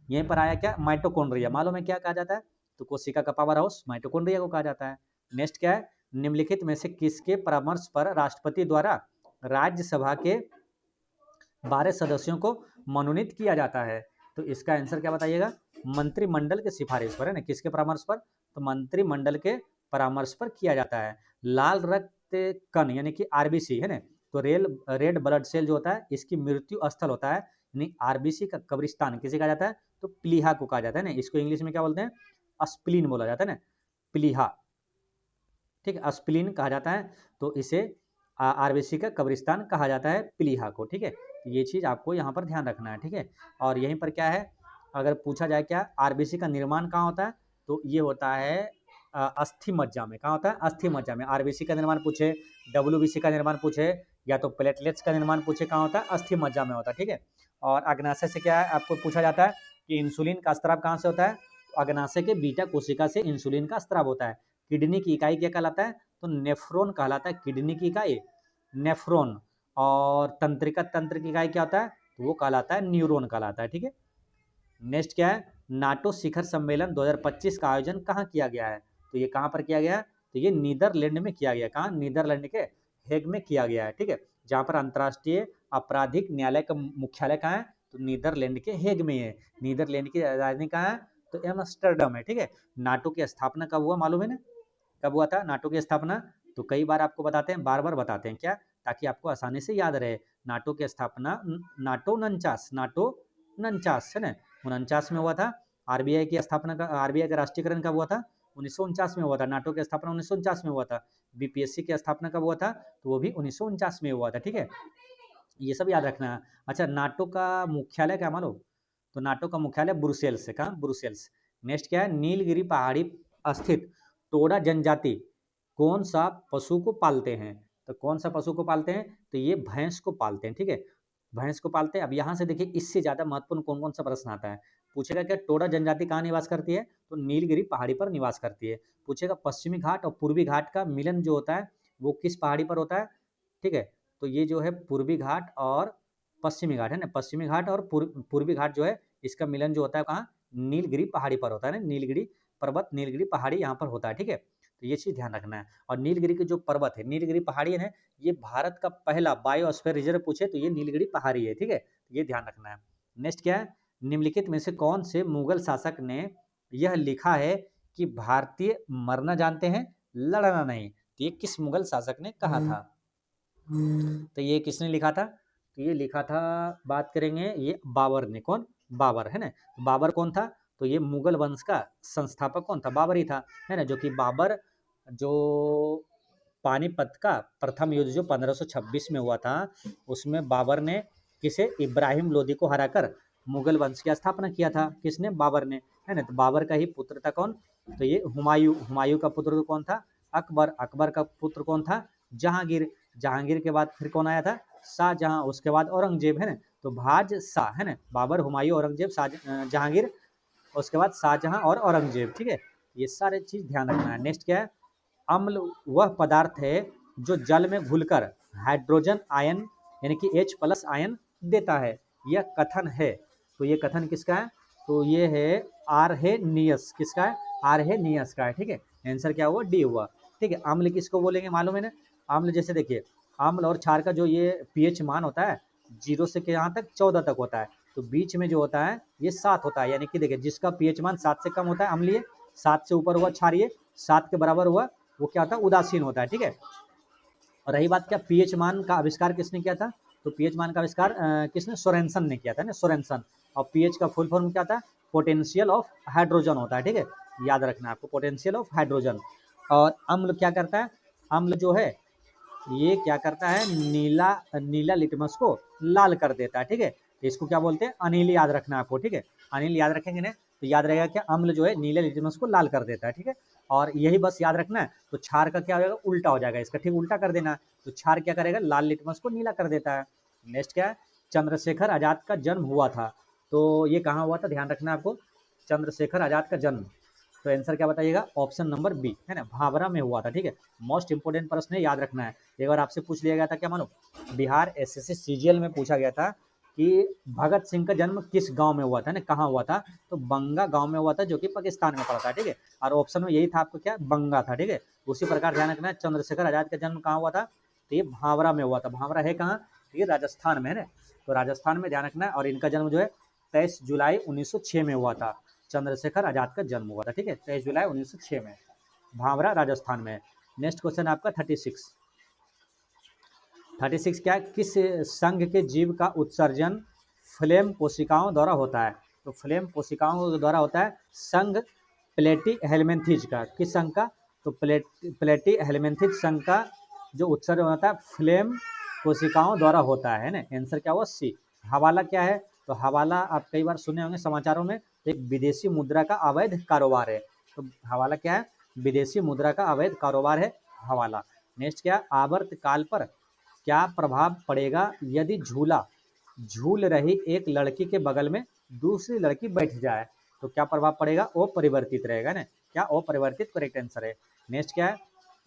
यहीं पर आया क्या? माइटोकॉन्ड्रिया। मालूम है क्या कहा जाता है? तो कोशिका का पावर हाउस माइटोकॉन्ड्रिया को कहा जाता है। नेक्स्ट क्या है, निम्नलिखित में से किसके परामर्श पर राष्ट्रपति द्वारा राज्यसभा के 12 सदस्यों को मनोनीत किया जाता है? तो इसका आंसर क्या बताइएगा, मंत्रिमंडल के सिफारिश पर, है ना। किसके परामर्श पर? तो मंत्रिमंडल के परामर्श पर किया जाता है। लाल रक्त कण यानी कि आरबीसी, है ना, तो रेड ब्लड सेल जो होता है इसकी मृत्यु स्थल होता है, यानी आरबीसी का कब्रिस्तान किसे कहा जाता है? तो प्लीहा को कहा जाता है ना। इसको इंग्लिश में क्या बोलते हैं? स्प्लीन बोला जाता है ना, प्लीहा, ठीक है, स्प्लीन कहा जाता है। तो इसे आरबीसी का कब्रिस्तान कहा जाता है, प्लीहा को, ठीक है। तो ये चीज़ आपको यहाँ पर ध्यान रखना है, ठीक है। और यहीं पर क्या है, अगर पूछा जाए क्या आरबीसी का निर्माण कहाँ होता है, तो ये होता है अस्थि मज्जा में। कहाँ होता है? अस्थि मज्जा में। आरबीसी का निर्माण पूछे, डब्ल्यूबीसी का निर्माण पूछे, या तो प्लेटलेट्स का निर्माण पूछे, कहाँ होता है? अस्थि मज्जा में होता है, ठीक है। और अग्नाशय से क्या है आपको पूछा जाता है कि इंसुलिन का स्त्राव कहाँ से होता है? तो अग्नाशय के बीटा कोशिका से इंसुलिन का स्त्राव होता है। किडनी की इकाई क्या कहलाता है? तो नेफ्रॉन कहलाता है, किडनी की इकाई नेफ्रॉन। और तंत्रिका तंत्र की इकाई क्या होता है? तो वो कहलाता है न्यूरॉन कहलाता है, ठीक है। नेक्स्ट क्या है, नाटो शिखर सम्मेलन 2025 का आयोजन कहाँ किया गया है? तो ये कहाँ पर किया गया है? तो ये नीदरलैंड में किया गया। कहाँ? नीदरलैंड के हेग में किया गया है, ठीक है। जहाँ पर अंतर्राष्ट्रीय आपराधिक न्यायालय का मुख्यालय कहाँ है? तो नीदरलैंड के हेग में है। नीदरलैंड की राजधानी कहाँ है? तो एम्स्टर्डम है, ठीक है। नाटो की स्थापना कब हुआ मालूम है ना? कब हुआ था नाटो की स्थापना? तो कई बार आपको बताते हैं, बार बार बताते हैं, क्या? ताकि आपको आसानी से याद रहे। नाटो की स्थापना नाटो उनचास है ना, 49 में हुआ था। आरबीआई की स्थापना का, आरबीआई का राष्ट्रीयकरण कब हुआ था? 1949 में हुआ था। नाटो की स्थापना 1949 में हुआ था। बीपीएससी की स्थापना कब हुआ था? तो वो भी 1949 में हुआ था, ठीक है। ये सब याद रखना है। अच्छा, नाटो का मुख्यालय क्या मालूम? तो नाटो का मुख्यालय ब्रुसेल्स है। कहाँ? ब्रुसेल्स। नेक्स्ट क्या है, नीलगिरी पहाड़ी स्थित टोडा जनजाति कौन सा पशु को पालते हैं? तो कौन सा पशु को पालते हैं? तो ये भैंस को पालते हैं, ठीक है, भैंस को पालते हैं। अब यहाँ से देखिए, इससे ज़्यादा महत्वपूर्ण कौन कौन सा प्रश्न आता है। पूछेगा क्या टोडा जनजाति कहाँ निवास करती है? तो नीलगिरी पहाड़ी पर निवास करती है। पूछेगा पश्चिमी घाट और पूर्वी घाट का मिलन जो होता है वो किस पहाड़ी पर होता है? ठीक है, तो ये जो है पूर्वी घाट और पश्चिमी घाट है ना, पश्चिमी घाट और पूर्वी घाट जो है इसका मिलन जो होता है कहाँ? नीलगिरी पहाड़ी पर होता है ना, नीलगिरी पर्वत, नीलगिरी पहाड़ी यहाँ पर होता है, ठीक है। तो ये चीज़ ध्यान रखना है। और नीलगिरी के जो पर्वत है, नीलगिरी पहाड़ी है, ये भारत का पहला बायोस्फीयर रिजर्व पूछे तो ये नीलगिरी पहाड़ी है, ठीक है, ये ध्यान रखना है। नेक्स्ट क्या है, निम्नलिखित में से कौन से मुगल शासक ने यह लिखा है कि भारतीय मरना जानते हैं, लड़ना नहीं? तो ये किस मुगल शासक ने कहा था? तो ये किसने लिखा था? तो ये लिखा था, बात करेंगे ये बाबर ने। कौन? बाबर, है ना। बाबर कौन था? तो ये मुगल वंश का संस्थापक कौन था? बाबर ही था, है ना। जो कि बाबर जो पानीपत का प्रथम युद्ध जो 1526 में हुआ था, उसमें बाबर ने किसे? इब्राहिम लोदी को हराकर मुगल वंश की स्थापना किया था। किसने? बाबर ने, है ना। तो बाबर का ही पुत्र था कौन? तो ये हुमायूं। हुमायूं का पुत्र कौन था? अकबर। अकबर का पुत्र कौन था? जहांगीर। जहांगीर के बाद फिर कौन आया था? शाहजहां। उसके बाद औरंगजेब, है ना। तो बादशाह, है ना, बाबर, हुमायूं, औरंगजेब, जहांगीर, उसके बाद शाहजहां और औरंगजेब, ठीक है। ये सारे चीज ध्यान रखना है। नेक्स्ट क्या है, अम्ल वह पदार्थ है जो जल में घुलकर हाइड्रोजन आयन यानी कि H+ आयन देता है। यह कथन है, तो ये कथन किसका है? तो ये है आरहेनियस। किसका है? आरहेनियस का है, ठीक है। आंसर क्या हुआ? डी हुआ, ठीक है। अम्ल किसको बोलेंगे मालूम है ना? अम्ल जैसे देखिए, अम्ल और क्षार का जो ये pH मान होता है 0 से यहाँ तक 14 तक होता है। तो बीच में जो होता है ये 7 होता है, यानी कि देखिए जिसका pH मान 7 से कम होता है अम्लीय, 7 से ऊपर हुआ क्षारीय, 7 के बराबर हुआ वो क्या होता है? उदासीन होता है, ठीक है। और रही बात क्या, पीएच मान का आविष्कार किसने किया था? तो पीएच मान का आविष्कार किसने? सोरेनसन ने किया था ना, सोरेनसन। और पीएच का फुल फॉर्म क्या था? पोटेंशियल ऑफ हाइड्रोजन होता है, ठीक है, याद रखना है आपको, पोटेंशियल ऑफ हाइड्रोजन। और अम्ल क्या करता है? अम्ल जो है ये क्या करता है? नीला नीला लिटमस को लाल कर देता है, ठीक है। इसको क्या बोलते हैं? अनिल, याद रखना है आपको, ठीक है। अनिल याद रखेंगे ना तो याद रहेगा क्या, अम्ल जो है नीले लिटमस को लाल कर देता है, ठीक है। और यही बस याद रखना है। तो क्षार का क्या हो जाएगा? उल्टा हो जाएगा, इसका ठीक उल्टा कर देना। तो क्षार क्या करेगा? लाल लिटमस को नीला कर देता है। नेक्स्ट क्या है, चंद्रशेखर आजाद का जन्म हुआ था, तो ये कहाँ हुआ था? ध्यान रखना है आपको, चंद्रशेखर आजाद का जन्म। तो आंसर क्या बताइएगा? ऑप्शन नंबर बी, है ना, भाभरा में हुआ था, ठीक है। मोस्ट इंपोर्टेंट प्रश्न है, याद रखना है। एक बार आपसे पूछ लिया गया था क्या मानो, बिहार एसएससी सीजीएल में पूछा गया था कि भगत सिंह का जन्म किस गांव में हुआ था ना, कहाँ हुआ था, तो बंगा गांव में हुआ था जो कि पाकिस्तान में पड़ता है, ठीक है। और ऑप्शन में यही था आपको क्या, बंगा था, ठीक है। उसी प्रकार ध्यान रखना है चंद्रशेखर आजाद का जन्म कहाँ हुआ था, तो ये भावरा में हुआ था। भावरा है कहाँ, ये राजस्थान में है ना, तो राजस्थान में ध्यान रखना है। और इनका जन्म जो है 23 जुलाई 1906 में हुआ था। चंद्रशेखर आजाद का जन्म हुआ था, ठीक है, 23 जुलाई 1906 में, भावरा राजस्थान में। नेक्स्ट क्वेश्चन आपका 36 क्या है, किस संघ के जीव का उत्सर्जन फ्लेम कोशिकाओं द्वारा होता है, तो फ्लेम कोशिकाओं द्वारा होता है संघ प्लेटी हेलमेंथिज का, किस संघ का, तो प्लेटी हेलमेंथिज संघ का जो उत्सर्जन होता है फ्लेम कोशिकाओं द्वारा होता है ना। आंसर क्या हुआ, सी। हवाला क्या है, तो हवाला आप कई बार सुने होंगे समाचारों में, एक विदेशी मुद्रा का अवैध कारोबार है। तो हवाला क्या है, विदेशी मुद्रा का अवैध कारोबार है हवाला। नेक्स्ट क्या, आवर्तकाल पर क्या प्रभाव पड़ेगा यदि झूला झूल रही एक लड़की के बगल में दूसरी लड़की बैठ जाए, तो क्या प्रभाव पड़ेगा, अपरिवर्तित रहेगा ना, क्या अपरिवर्तित करेक्ट आंसर है। नेक्स्ट क्या है,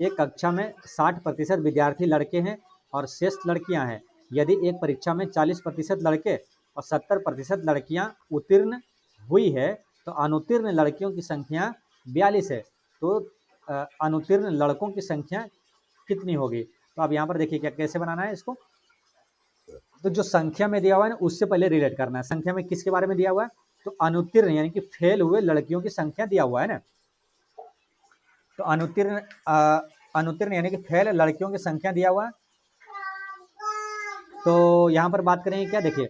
एक कक्षा में 60% विद्यार्थी लड़के हैं और शेष लड़कियां हैं, यदि एक परीक्षा में 40% लड़के और 70% लड़कियां उत्तीर्ण हुई है, तो अनुत्तीर्ण लड़कियों की संख्या 42 है, तो अनुत्तीर्ण लड़कों की संख्या कितनी होगी। तो अब यहाँ पर देखिए क्या कैसे बनाना है इसको, तो जो संख्या में दिया हुआ है ना उससे पहले रिलेट करना है। संख्या में किसके बारे में दिया हुआ है, तो अनुत्तीर्ण यानी कि फेल हुए लड़कियों की संख्या दिया हुआ है ना, तो अनुत्तीर्ण यानी कि फेल लड़कियों की संख्या दिया हुआ है। तो यहाँ पर बात करेंगे क्या, देखिए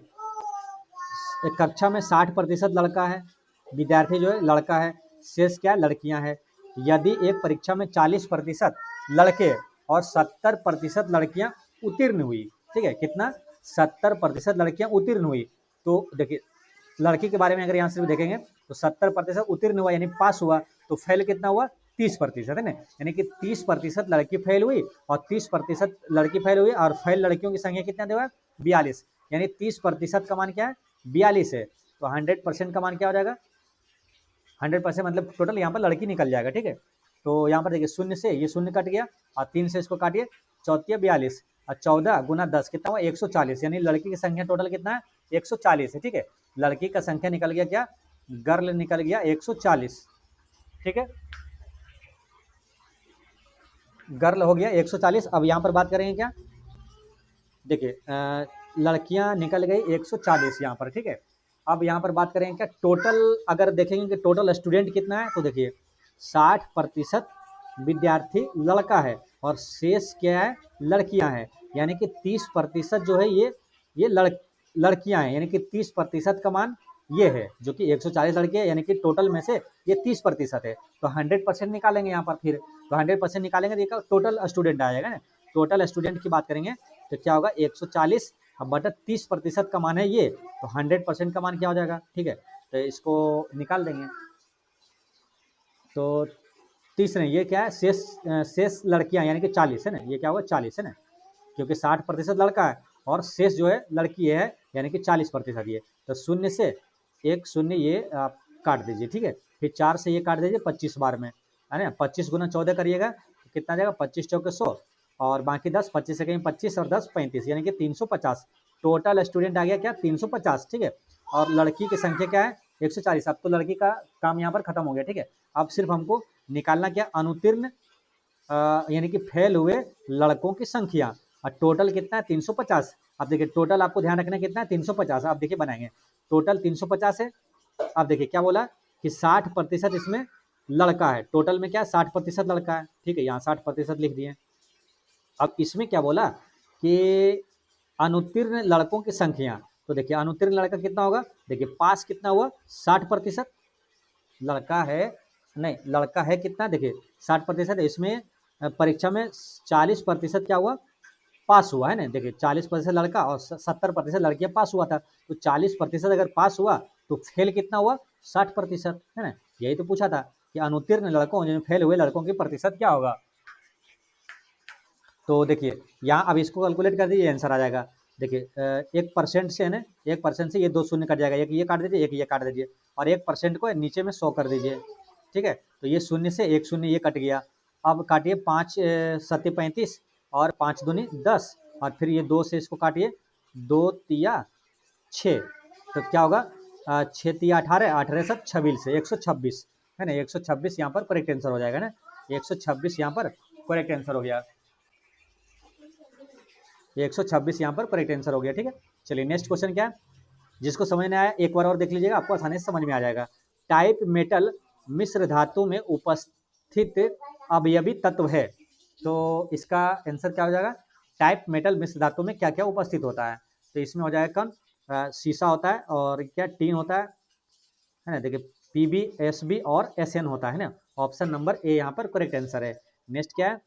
एक कक्षा में 60% लड़का है, विद्यार्थी जो है लड़का है, शेष क्या लड़कियां हैं। यदि एक परीक्षा में 40% लड़के और 70% लड़कियां उत्तीर्ण हुई, ठीक है, कितना, 70% लड़कियां उत्तीर्ण हुई, तो देखिए लड़की के बारे में अगर यहाँ सिर्फ देखेंगे तो 70% उत्तीर्ण हुआ यानी पास हुआ, तो फेल कितना हुआ, 30% है ना, यानी कि 30% लड़की फेल हुई और 30% लड़की फेल हुई, और फेल लड़कियों की संख्या कितना हुआ, 42, यानी 30% का मान क्या है, 42 है, तो 100% का मान क्या हो जाएगा, 100% मतलब टोटल यहाँ पर लड़की निकल जाएगा, ठीक है। तो यहाँ पर देखिए शून्य से ये शून्य कट गया और 3 से इसको काटिए, 14 42 और 14 गुना 10 कितना हुआ, 140, यानी लड़की की संख्या टोटल कितना है, 140 है, ठीक है। लड़की का संख्या निकल गया क्या, गर्ल निकल गया 140, ठीक है, गर्ल हो गया 140। अब यहाँ पर बात करेंगे क्या, देखिए लड़कियां निकल गई 140 यहाँ पर, ठीक है। अब यहाँ पर बात करेंगे क्या, टोटल अगर देखेंगे कि टोटल स्टूडेंट कितना है, तो देखिए 60% विद्यार्थी लड़का है और शेष क्या है, लड़कियां हैं, यानी कि 30% जो है ये लड़कियां हैं, यानी कि 30% का मान ये है, जो कि 140 लड़के हैं, यानी कि टोटल में से ये 30% है, तो 100% निकालेंगे यहाँ पर फिर, तो 100% निकालेंगे तो टोटल स्टूडेंट आ जाएगा ना। टोटल स्टूडेंट की बात करेंगे तो क्या होगा, 140 अब बटा 30% का मान है ये, तो 100% का मान क्या हो जाएगा, ठीक है, तो इसको निकाल देंगे। तो 30 नहीं, ये क्या है, शेष लड़कियां यानी कि 40 है ना, ये क्या होगा 40 है ना, क्योंकि 60% लड़का है और शेष जो है लड़की है, यानी कि 40% ये, तो शून्य से एक शून्य ये आप काट दीजिए, ठीक है, फिर 4 से ये काट दीजिए 25 बार में, है ना, 25 गुना 14 करिएगा तो कितना जाएगा, 25 चौके 100 और बाकी 10, 25 से कहीं 25 और 10 35, यानी कि 350। टोटल स्टूडेंट आ गया क्या, 350, ठीक है। और लड़की की संख्या क्या है, 140। अब तो लड़की का काम यहाँ पर खत्म हो गया, ठीक है। अब सिर्फ हमको निकालना क्या, अनुत्तीर्ण यानी कि फेल हुए लड़कों की संख्या, और टोटल कितना है, 350। अब देखिए टोटल आपको ध्यान रखना कितना है, 350। अब देखिए बनाएंगे, टोटल 350 है। अब देखिए क्या बोला कि 60% इसमें लड़का है, टोटल में क्या 60% लड़का है, ठीक है, यहाँ 60% लिख दिए। अब इसमें क्या बोला कि अनुत्तीर्ण लड़कों की संख्या, तो देखिए अनुत्तीर्ण लड़का कितना होगा, देखिए पास कितना हुआ, 60% लड़का है, नहीं लड़का है कितना, देखिए 60% है, इसमें परीक्षा में 40% क्या हुआ, पास हुआ है ना, देखिए 40% लड़का और 70% लड़कियां पास हुआ था, तो 40% अगर पास हुआ तो फेल कितना हुआ, 60%, है ना। यही तो पूछा था कि अनुत्तीर्ण लड़कों जिनमें फेल हुए लड़कों की प्रतिशत क्या होगा। तो देखिए यहाँ अब इसको कैलकुलेट कर दीजिए, आंसर आ जाएगा। देखिए 1% से है ना, 1% से ये 2 शून्य कट जाएगा, एक ये काट दीजिए, एक ये काट दीजिए, और 1% को नीचे में 100 कर दीजिए, ठीक है। तो ये शून्य से एक शून्य ये कट गया। अब काटिए 5 सत्ते 35 और 5 दूनी 10, और फिर ये 2 से इसको काटिए, 2 तिया 6, तो क्या होगा 6 तिया 18, 18 सब 26 है 126 है ना, 126 यहाँ पर करेक्ट आंसर हो जाएगा ना, 126 यहाँ पर करेक्ट आंसर हो गया, 126 यहाँ पर करेक्ट आंसर हो गया। ठीक है, चलिए नेक्स्ट क्वेश्चन क्या है, जिसको समझ नहीं आया एक बार और देख लीजिएगा, आपको आसानी से समझ में आ जाएगा। टाइप मेटल मिश्र धातु में उपस्थित अवयवी तत्व है, तो इसका आंसर क्या हो जाएगा, टाइप मेटल मिश्र धातु में क्या क्या उपस्थित होता है, तो इसमें हो जाएगा कौन, शीशा होता है और क्या टीन होता है ना, देखिए पीबी एसबी और एसएन होता है ना, ऑप्शन नंबर ए यहाँ पर करेक्ट आंसर है। नेक्स्ट क्या है,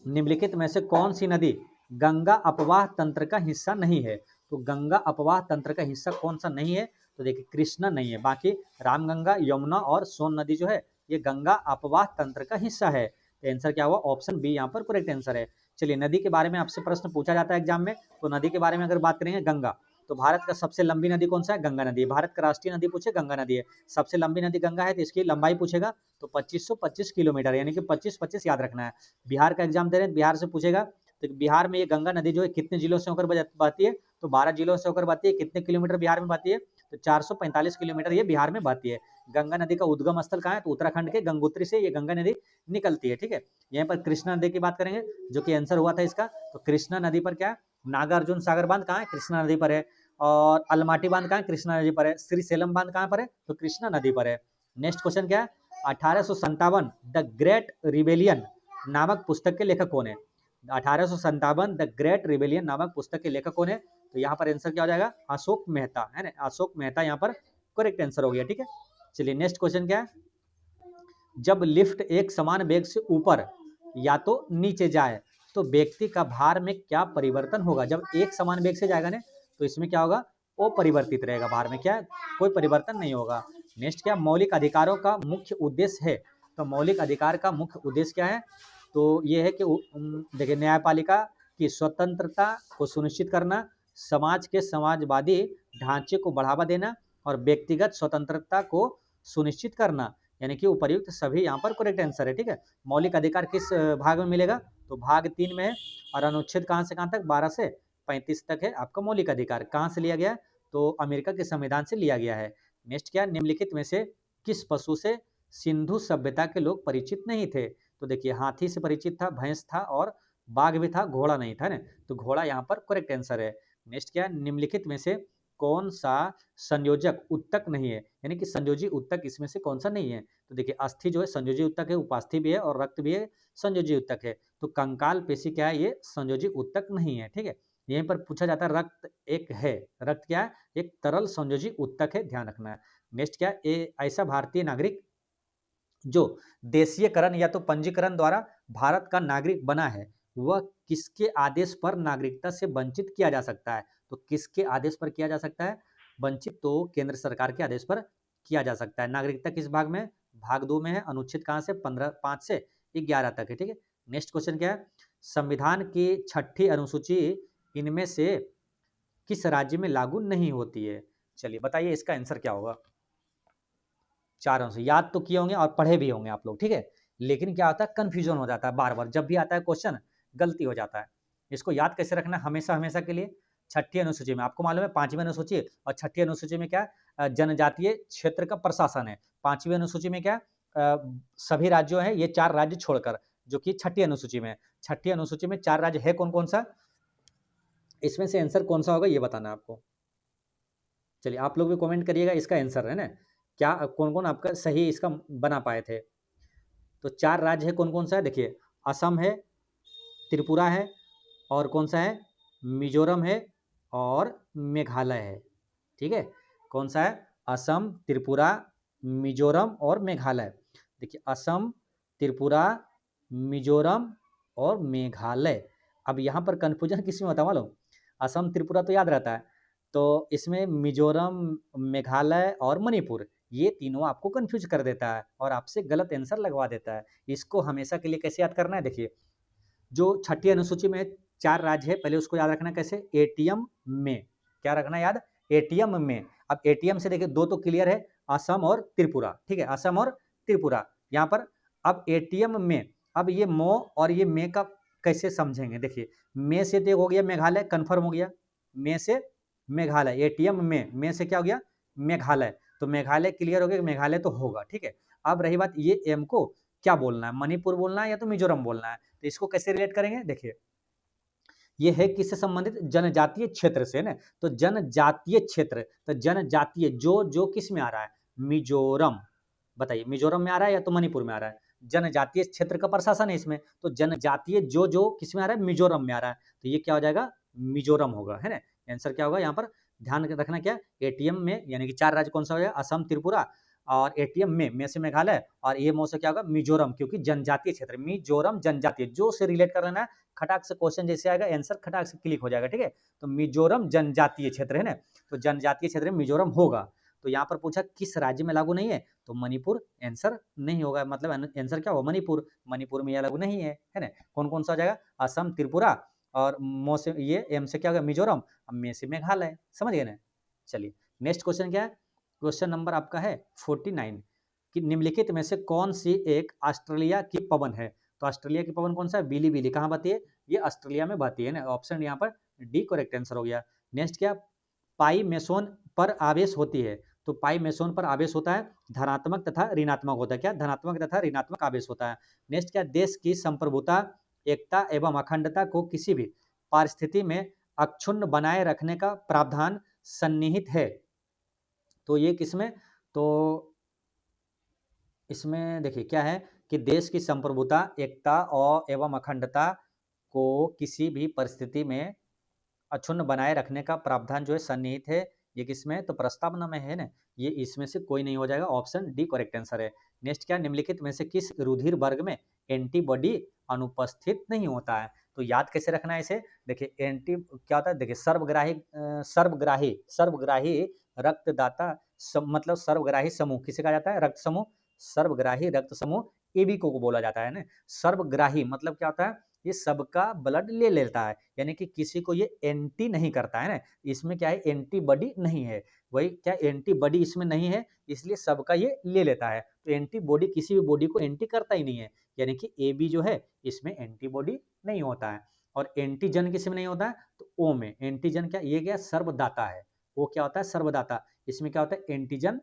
निम्नलिखित में से कौन सी नदी गंगा अपवाह तंत्र का हिस्सा नहीं है, तो गंगा अपवाह तंत्र का हिस्सा कौन सा नहीं है, तो देखिए कृष्णा नहीं है, बाकी रामगंगा यमुना और सोन नदी जो है ये गंगा अपवाह तंत्र का हिस्सा है, तो आंसर क्या हुआ, ऑप्शन बी यहाँ पर करेक्ट आंसर है। चलिए नदी के बारे में आपसे प्रश्न पूछा जाता है एग्जाम में, तो नदी के बारे में अगर बात करेंगे गंगा, तो भारत का सबसे लंबी नदी कौन सा है, गंगा नदी है, भारत का राष्ट्रीय नदी पूछे गंगा नदी है, सबसे लंबी नदी गंगा है, तो इसकी लंबाई पूछेगा तो 2525 किलोमीटर, यानी कि 25-25 याद रखना है। बिहार का एग्जाम दे रहे हैं, बिहार से पूछेगा, तो बिहार में ये गंगा नदी जो है कितने जिलों से होकर बहती है, तो 12 जिलों से होकर बहती है, कितने किलोमीटर बिहार में बहती है, तो 445 किलोमीटर ये बिहार में बहती है। गंगा नदी का उद्गम स्थल कहाँ है, तो उत्तराखंड के गंगोत्री से ये गंगा नदी निकलती है। ठीक है, यहाँ पर कृष्णा नदी की बात करेंगे, जो कि आंसर हुआ था इसका, तो कृष्णा नदी पर क्या है, नागार्जुन सागर बांध कहाँ है, कृष्णा नदी पर है, और अलमाटी बांध कहाँ है, कृष्णा नदी पर है, श्रीशैलम बांध कहाँ पर है, तो कृष्णा नदी पर है। नेक्स्ट क्वेश्चन क्या है, 1857 द ग्रेट रिबेलियन नामक पुस्तक के लेखक कौन है, 1857 द ग्रेट रिबेलियन नामक पुस्तक के लेखक कौन है, तो यहाँ पर आंसर क्या हो जाएगा, अशोक मेहता है ना, अशोक मेहता यहाँ पर करेक्ट आंसर हो गया। ठीक है, चलिए नेक्स्ट क्वेश्चन क्या है, जब लिफ्ट एक समान वेग से ऊपर या तो नीचे जाए तो व्यक्ति का भार में क्या परिवर्तन होगा, जब एक समान वेग से जाएगा ना तो इसमें क्या होगा, वो परिवर्तित रहेगा, भार में क्या कोई परिवर्तन नहीं होगा। नेक्स्ट क्या, मौलिक अधिकारों का मुख्य उद्देश्य है, तो मौलिक अधिकार का मुख्य उद्देश्य क्या है, तो ये है कि देखिए न्यायपालिका की स्वतंत्रता को सुनिश्चित करना, समाज के समाजवादी ढांचे को बढ़ावा देना और व्यक्तिगत स्वतंत्रता को सुनिश्चित करना, यानी कि उपर्युक्त सभी यहाँ पर करेक्ट आंसर है। ठीक है, मौलिक अधिकार किस भाग में मिलेगा, तो भाग 3 में है, और अनुच्छेद कहाँ से कहाँ तक, 12 से 35 तक है आपका मौलिक अधिकार, कहाँ से लिया गया, तो अमेरिका के संविधान से लिया गया है। नेक्स्ट क्या, निम्नलिखित में से किस पशु से सिंधु सभ्यता के लोग परिचित नहीं थे, तो देखिए हाथी से परिचित था, भैंस था और बाघ भी था, घोड़ा नहीं था ना, तो घोड़ा यहाँ पर करेक्ट आंसर है। नेक्स्ट क्या, निम्नलिखित में से कौन सा संयोजक उत्तक नहीं है, यानी कि संयोजी उत्तक इसमें से कौन सा नहीं है, तो देखिए अस्थि जो है संयोजी उत्तक है, उपास्थि भी है और रक्त भी है संयोजी उत्तक है, तो कंकाल पेशी क्या है, ये संयोजी उत्तक नहीं है। ठीक है, यहीं पर पूछा जाता है रक्त एक है, रक्त क्या है, एक तरल संयोजी उत्तक है, ध्यान रखना है। नेक्स्ट क्या, ऐसा भारतीय नागरिक जो देशीयकरण या तो पंजीकरण द्वारा भारत का नागरिक बना है, वह किसके आदेश पर नागरिकता से वंचित किया जा सकता है, तो किसके आदेश पर किया जा सकता है वंचित, तो केंद्र सरकार के आदेश पर किया जा सकता है। नागरिकता किस भाग में, भाग 2 में है, अनुच्छेद कहाँ से 5 से 11 तक है। ठीक है, नेक्स्ट क्वेश्चन क्या है, संविधान की 6ठी अनुसूची इनमें से किस राज्य में लागू नहीं होती है, चलिए बताइए इसका आंसर क्या होगा। चारों से याद तो किए होंगे और पढ़े भी होंगे आप लोग, ठीक है, लेकिन क्या होता है कंफ्यूजन हो जाता है, बार बार जब भी आता है क्वेश्चन गलती हो जाता है। इसको याद कैसे रखना हमेशा हमेशा के लिए, 6ठी अनुसूची में आपको मालूम है 5वीं अनुसूची और 6ठी अनुसूची में क्या जनजातीय क्षेत्र का प्रशासन है, 5वीं अनुसूची में क्या सभी राज्यों है, ये 4 राज्य छोड़कर, जो कि 6ठी अनुसूची में, 6ठी अनुसूची में 4 राज्य है कौन कौन सा, इसमें से आंसर कौन सा होगा ये बताना आपको। चलिए आप लोग भी कमेंट करिएगा इसका आंसर है ना, क्या कौन कौन आपका सही इसका बना पाए थे। तो 4 राज्य है कौन कौन सा है, देखिए असम है, त्रिपुरा है, और कौन सा है मिजोरम है और मेघालय है। ठीक है, कौन सा है, असम, त्रिपुरा, मिजोरम और मेघालय। देखिए असम, त्रिपुरा, मिजोरम और मेघालय। अब यहाँ पर कन्फ्यूजन किस में होता है मालूम, असम त्रिपुरा तो याद रहता है, तो इसमें मिजोरम, मेघालय और मणिपुर ये तीनों आपको कंफ्यूज कर देता है और आपसे गलत आंसर लगवा देता है। इसको हमेशा के लिए कैसे याद करना है, देखिए जो 6ठी अनुसूची में 4 राज्य है, पहले उसको याद रखना कैसे, एटीएम में, क्या रखना याद, एटीएम में। अब एटीएम से देखिए 2 तो क्लियर है, असम और त्रिपुरा, ठीक है, असम और त्रिपुरा यहाँ पर। अब एटीएम में, अब ये मो और ये मे का कैसे समझेंगे, देखिए मे से तो हो गया मेघालय, कन्फर्म हो गया, मे से मेघालय, एटीएम में से क्या हो गया, मेघालय, तो मेघालय क्लियर हो गया, मेघालय तो होगा, ठीक है। अब रही बात ये एम को क्या बोलना है, मणिपुर बोलना है या तो मिजोरम बोलना है, तो इसको कैसे रिलेट करेंगे, देखिए ये है किससे संबंधित, जनजातीय क्षेत्र से ना, तो जनजातीय क्षेत्र, तो जनजातीय जो जो किस में आ रहा है, मिजोरम, बताइए मिजोरम में आ रहा है या तो मणिपुर में आ रहा है, जनजातीय क्षेत्र का प्रशासन है इसमें, तो जनजातीय जो जो किस में आ रहा है, मिजोरम में आ रहा है, तो ये क्या हो जाएगा, मिजोरम होगा, है ना। आंसर क्या होगा यहाँ पर, ध्यान रखना क्या, एटीएम में यानी कि 4 राज्य कौन सा हो जाएगा, असम, त्रिपुरा, और एटीएम में से मेघालय, और ये मो से क्या होगा, मिजोरम, क्योंकि जनजातीय क्षेत्र, मिजोरम जनजातीय, जो से रिलेट कर लेना है, खटाक से क्वेश्चन जैसे आएगा आंसर खटाक से क्लिक हो जाएगा, ठीक है। तो मिजोरम जनजातीय क्षेत्र है ना, तो जनजातीय क्षेत्र में मिजोरम होगा। तो यहाँ पर पूछा किस राज्य में लागू नहीं है, तो मणिपुर आंसर नहीं होगा, मतलब आंसर क्या होगा, मणिपुर, मणिपुर में यह लागू नहीं है ना। कौन कौन सा हो जाएगा, असम, त्रिपुरा, और मो से ये एम से क्या होगा, मिजोरम, में से मेघालय, समझ गए ना। चलिए नेक्स्ट क्वेश्चन क्या है, क्वेश्चन नंबर आपका है 49 कि निम्नलिखित में से कौन सी एक ऑस्ट्रेलिया की पवन है, तो ऑस्ट्रेलिया की पवन कौन सा है, बिली, कहाँ बहती है, ये ऑस्ट्रेलिया में बहती है ना, ऑप्शन यहाँ पर डी करेक्ट आंसर हो गया। नेक्स्ट क्या, पाई मेसोन पर आवेश होती है, तो पाई मेसोन पर आवेश होता है, धनात्मक तथा ऋणात्मक होता है, क्या धनात्मक तथा ऋणात्मक आवेश होता है। नेक्स्ट क्या, देश की संप्रभुता, एकता एवं अखंडता को किसी भी परिस्थिति में अक्षुण्ण बनाए रखने का प्रावधान सन्निहित है, तो ये किसमें, तो इसमें देखिए क्या है कि देश की संप्रभुता, एकता और एवं अखंडता को किसी भी परिस्थिति में अक्षुण्ण बनाए रखने का प्रावधान जो है सन्निहित है, ये किसमें, तो प्रस्तावना में है ना, ये इसमें से कोई नहीं हो जाएगा, ऑप्शन डी करेक्ट आंसर है। नेक्स्ट क्या, निम्नलिखित में से किस रुधिर वर्ग में एंटीबॉडी अनुपस्थित नहीं होता है, तो याद कैसे रखना है इसे, देखिए एंटी क्या होता है, देखिए सर्वग्राही रक्तदाता मतलब सर्वग्राही समूह किसे कहा जाता है, रक्त समूह, सर्वग्राही रक्त समूह एबी को बोला जाता है ना। सर्वग्राही मतलब क्या होता है, ये सबका ब्लड ले लेता है, यानी कि किसी को ये एंटी नहीं करता है ना, इसमें क्या है, एंटीबॉडी नहीं है, वही क्या, एंटीबॉडी इसमें नहीं है, इसलिए सबका ये ले लेता है, तो एंटीबॉडी किसी भी बॉडी को एंटी करता ही नहीं है, यानी कि ए बी जो है इसमें एंटीबॉडी नहीं होता है। और एंटीजन किसी में नहीं होता है, तो ओ में एंटीजन क्या, ये क्या सर्वदाता है, वो क्या होता है, सर्वदाता, इसमें क्या होता है, एंटीजन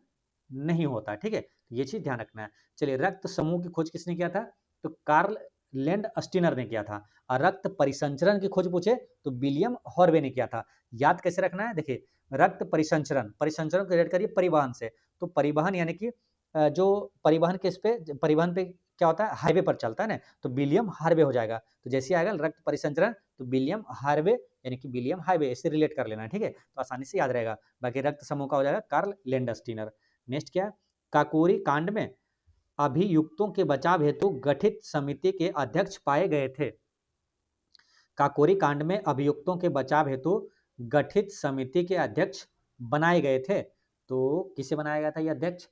नहीं होता, ठीक है, ये चीज ध्यान रखना है। चलिए रक्त समूह की खोज किसने किया था, तो कार्ल लैंड स्टीनर ने किया था, और रक्त परिसंचरण की खोज पूछे तो विलियम हॉर्वे ने किया था। याद कैसे रखना है, देखिए रक्त परिसंचरण, परिसंचरण को रिलेट करिए परिवहन से, तो परिवहन यानी कि जो परिवहन किस पे, परिवहन पे क्या होता है, हाईवे पर चलता है ना, तो विलियम हार्वे हो जाएगा, तो जैसे आएगा रक्त परिसंचरण तो विलियम हार्वे यानी कि विलियम हाईवे, इससे रिलेट कर लेना है, ठीक है, तो आसानी से याद रहेगा। बाकी रक्त समूह का हो जाएगा कार्ल लैंडस्टीनर। नेक्स्ट क्या, काकोरी कांड में अभियुक्तों के बचाव हेतु गठित समिति के अध्यक्ष पाए गए थे, काकोरी कांड में अभियुक्तों के बचाव हेतु गठित समिति के अध्यक्ष बनाए गए थे, तो किसे बनाया गया था ये अध्यक्ष,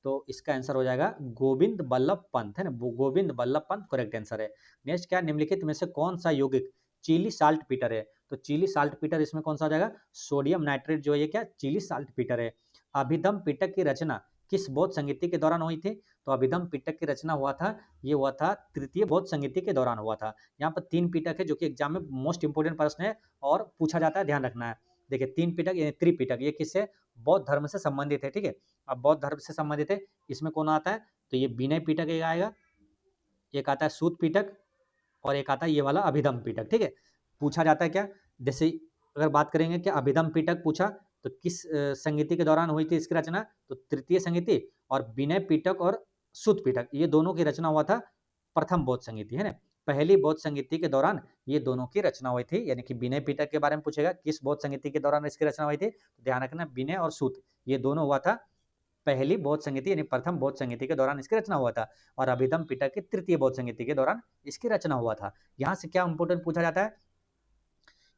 तो इसका आंसर हो जाएगा गोविंद बल्लभ पंत, है ना, गोविंद बल्लभ पंत करेक्ट आंसर है। नेक्स्ट क्या, निम्नलिखित में से कौन सा यौगिक चिली साल्ट पीटर है, तो चिली साल्ट पीटर इसमें कौन सा हो जाएगा, सोडियम नाइट्रेट जो है ये क्या, चिली साल्ट पीटर है। अभिधम पिटक की रचना किस बौद्ध संगीति के दौरान हुई थी, तो अभिधम पिटक की रचना हुआ था, ये हुआ था तृतीय बौद्ध संगीति के दौरान हुआ था। यहाँ पर 3 पिटक है जो कि एग्जाम में मोस्ट इंपोर्टेंट प्रश्न है और पूछा जाता है, ध्यान रखना है। देखिए 3 पिटक यानी त्रिपिटक, ये किससे, बौद्ध धर्म से संबंधित है, ठीक है। अब बौद्ध धर्म से संबंधित है, इसमें कौन आता है, तो ये विनय पिटक एक आएगा, एक आता है सूत पिटक, और एक आता है ये वाला अभिधम पिटक, ठीक है। पूछा जाता है क्या, जैसे अगर बात करेंगे कि अभिधम पिटक पूछा तो किस संगीति के दौरान हुई थी इसकी रचना, तो तृतीय संगीति, और विनय पिटक और सूत पिटक ये दोनों की रचना हुआ था प्रथम बौद्ध संगीति, है ना, पहली बौद्ध संगीति के दौरान ये दोनों की रचना हुई थी, यानी कि विनय पिटक के बारे में पूछेगा किस बौद्ध संगीति के दौरान इसकी रचना हुई थी, तो ध्यान रखना विनय और सूत ये दोनों हुआ था पहली बौद्ध संगीति यानी प्रथम बौद्ध संगीति के दौरान इसकी रचना हुआ था, और अभिधम पिटक की तृतीय बौद्ध संगीति के दौरान इसकी रचना हुआ था। यहाँ से क्या इंपोर्टेंट पूछा जाता है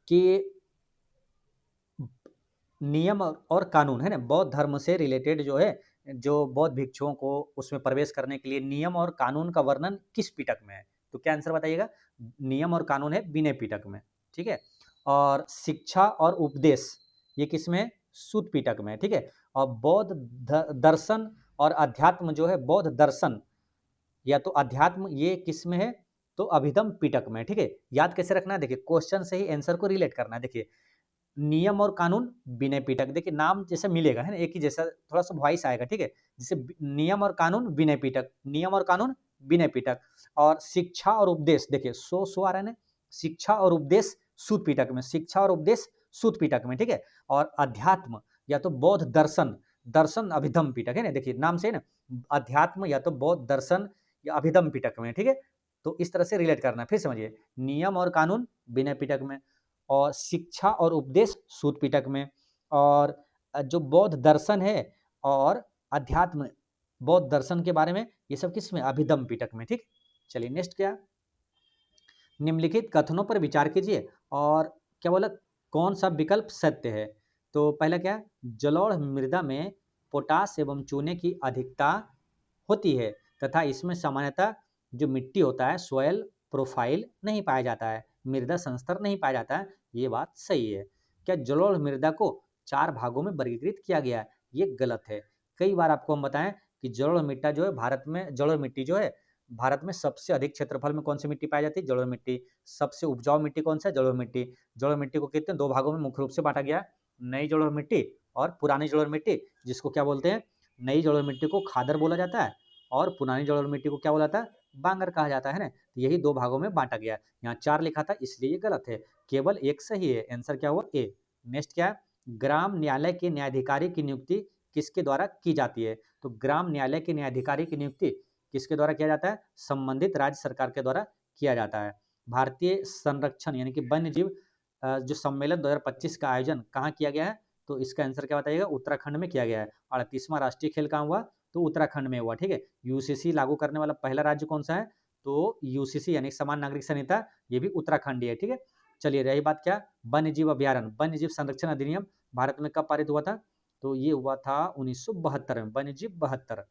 कि नियम और कानून, है ना, बौद्ध धर्म से रिलेटेड जो है, जो बौद्ध भिक्षुओं को उसमें प्रवेश करने के लिए नियम और कानून का वर्णन किस पिटक में है, तो क्या आंसर बताइएगा, नियम और कानून है विनय पिटक में, ठीक है। और शिक्षा और उपदेश ये किसमें है, सूत पिटक में, ठीक है। और बौद्ध दर्शन और अध्यात्म जो है, बौद्ध दर्शन या तो अध्यात्म ये किस में है, तो अभिधम पिटक में, ठीक है। याद कैसे रखना है, देखिए क्वेश्चन से ही आंसर को रिलेट करना है। देखिए नियम और कानून विनय पिटक, देखिए नाम जैसे मिलेगा है ना, एक ही जैसा थोड़ा सा वॉइस आएगा, ठीक है। जैसे नियम और कानून विनय पिटक, नियम और कानून विनय पिटक। और शिक्षा और उपदेश, देखिए सो आ रहा है ना, शिक्षा और उपदेश सूत पिटक में, शिक्षा और उपदेश सूत पिटक में, ठीक है। और अध्यात्म या तो बौद्ध दर्शन, दर्शन अभिधम पिटक है ना, देखिए नाम से ना, अध्यात्म या तो बौद्ध दर्शन या अभिधम पिटक में, ठीक है। तो इस तरह से रिलेट करना है, फिर समझिए, नियम और कानून विनय पिटक में, और शिक्षा और उपदेश सूत पिटक में, और जो बौद्ध दर्शन है और अध्यात्म बौद्ध दर्शन के बारे में, ये सब किस में, अभिधम पिटक में, ठीक। चलिए नेक्स्ट क्या, निम्नलिखित कथनों पर विचार कीजिए और क्या बोला, कौन सा विकल्प सत्य है। तो पहला क्या, जलोढ़ मृदा में पोटास एवं चूने की अधिकता होती है तथा इसमें सामान्यतः जो मिट्टी होता है सोयल प्रोफाइल नहीं पाया जाता है, मृदा संस्तर नहीं पाया जाता है, ये बात सही है। क्या जलोढ़ मृदा को 4 भागों में वर्गीकृत किया गया है, ये गलत है। कई बार आपको हम बताएं कि जलोढ़ मिट्टी जो है भारत में, जलोढ़ मिट्टी जो है भारत में सबसे अधिक क्षेत्रफल में कौन सी मिट्टी पाई जाती है, जलोढ़ मिट्टी। सबसे उपजाऊ मिट्टी कौन सा है, जलोढ़ मिट्टी। जलोढ़ मिट्टी को कितने 2 भागों में मुख्य रूप से बांटा गया है, नई जलोढ़ मिट्टी और पुरानी जलोढ़ मिट्टी, जिसको क्या बोलते हैं, नई जलोढ़ मिट्टी को खादर बोला जाता है और पुरानी जलोढ़ मिट्टी को क्या बोला जाता है, बांगर कहा जाता है ना। तो यही 2 भागों में बांटा गया है, यहाँ 4 लिखा था इसलिए ये गलत है, केवल एक सही है, आंसर क्या हुआ, ए। नेक्स्ट क्या है, ग्राम न्यायालय के न्यायाधिकारी की नियुक्ति किसके द्वारा की जाती है। तो ग्राम न्यायालय के न्यायाधिकारी की नियुक्ति किसके द्वारा किया जाता है, संबंधित राज्य सरकार के द्वारा किया जाता है। भारतीय संरक्षण यानी कि वन्य जीव जो सम्मेलन 2025 का आयोजन कहाँ किया गया है, तो इसका आंसर क्या बताइएगा, उत्तराखंड में किया गया है। 38वां राष्ट्रीय खेल कहाँ हुआ, तो उत्तराखंड में हुआ, ठीक है। यूसीसी लागू करने वाला पहला राज्य कौन सा है, तो यूसीसी यानी समान नागरिक संहिता, ये भी उत्तराखंड ही है, ठीक है। चलिए रही बात क्या, वन्य जीव अभ्यारण्य, वन्य जीव संरक्षण अधिनियम भारत में कब पारित हुआ था, तो ये हुआ था 1972 में, वन्य जीव 72।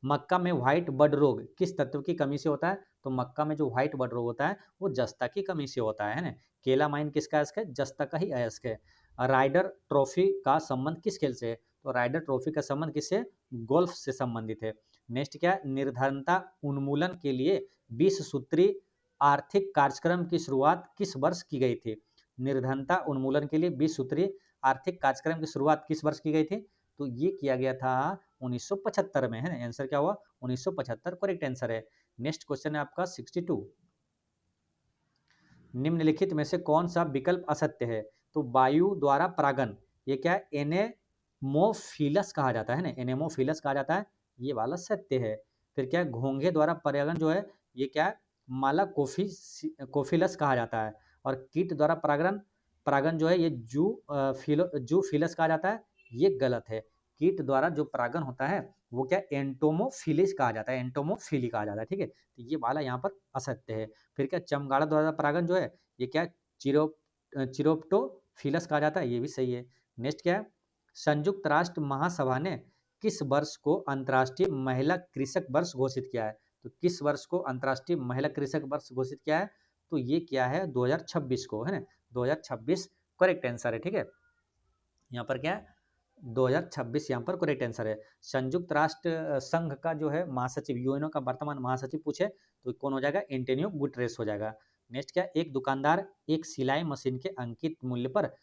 मक्का में व्हाइट बड रोग किस तत्व की कमी से होता है, तो मक्का में जो व्हाइट बड रोग होता है वो जस्ता की कमी से होता है ना। केलामाइन किसका अयस्क है, जस्ता का ही अयस्क है। राइडर ट्रॉफी का संबंध किस खेल से है, तो राइडर ट्रॉफी का संबंध किससे, गोल्फ से संबंधित है। नेक्स्ट क्या, निर्धनता उन्मूलन के लिए 20 सूत्री आर्थिक कार्यक्रम की शुरुआत किस वर्ष की गई थी। निर्धनता उन्मूलन के लिए 20 सूत्री आर्थिक कार्यक्रम की शुरुआत किस वर्ष की गई थी, तो ये किया गया था 1975 में, है ना। आंसर क्या हुआ, 1975 करेक्ट आंसर है। नेक्स्ट क्वेश्चन है आपका 62, निम्नलिखित में से कौन सा विकल्प असत्य है। तो वायु द्वारा परागन, ये क्या है, एनेमोफिलस कहा जाता है ना, एनेमोफिलस कहा जाता है, ये वाला सत्य है। फिर क्या है, घोंघे द्वारा परागन जो है ये क्या है, माला कोफिलस कहा जाता है। और कीट द्वारा परागन परागन जो है ये जू फिलस कहा जाता है, ये गलत है। कीट द्वारा जो परागन होता है वो क्या, एंटोमोफिलिस कहा जाता है, एंटोमोफिली कहा जाता है, ठीक है। तो ये वाला यहाँ पर असत्य है। फिर क्या, चमगादड़ द्वारा परागन जो है ये क्या, चिरोप्टोफिलस कहा जाता है, ये भी सही है। नेक्स्ट क्या है, संयुक्त राष्ट्र महासभा ने किस वर्ष को अंतर्राष्ट्रीय महिला कृषक वर्ष घोषित किया है। तो किस वर्ष को अंतर्राष्ट्रीय महिला कृषक वर्ष घोषित किया है, तो ये क्या है 2026 को, है ना, 2026 करेक्ट आंसर है, ठीक है। यहाँ पर क्या है 2026 यहाँ पर करेक्ट आंसर है। संयुक्त राष्ट्र संघ का जो है महासचिव, यूएनओ का वर्तमान महासचिव पूछे तो कौन हो जाएगा, एंटोनियो गुटरेस हो जाएगा। नेक्स्ट क्या, एक दुकानदार एक सिलाई मशीन के अंकित मूल्य पर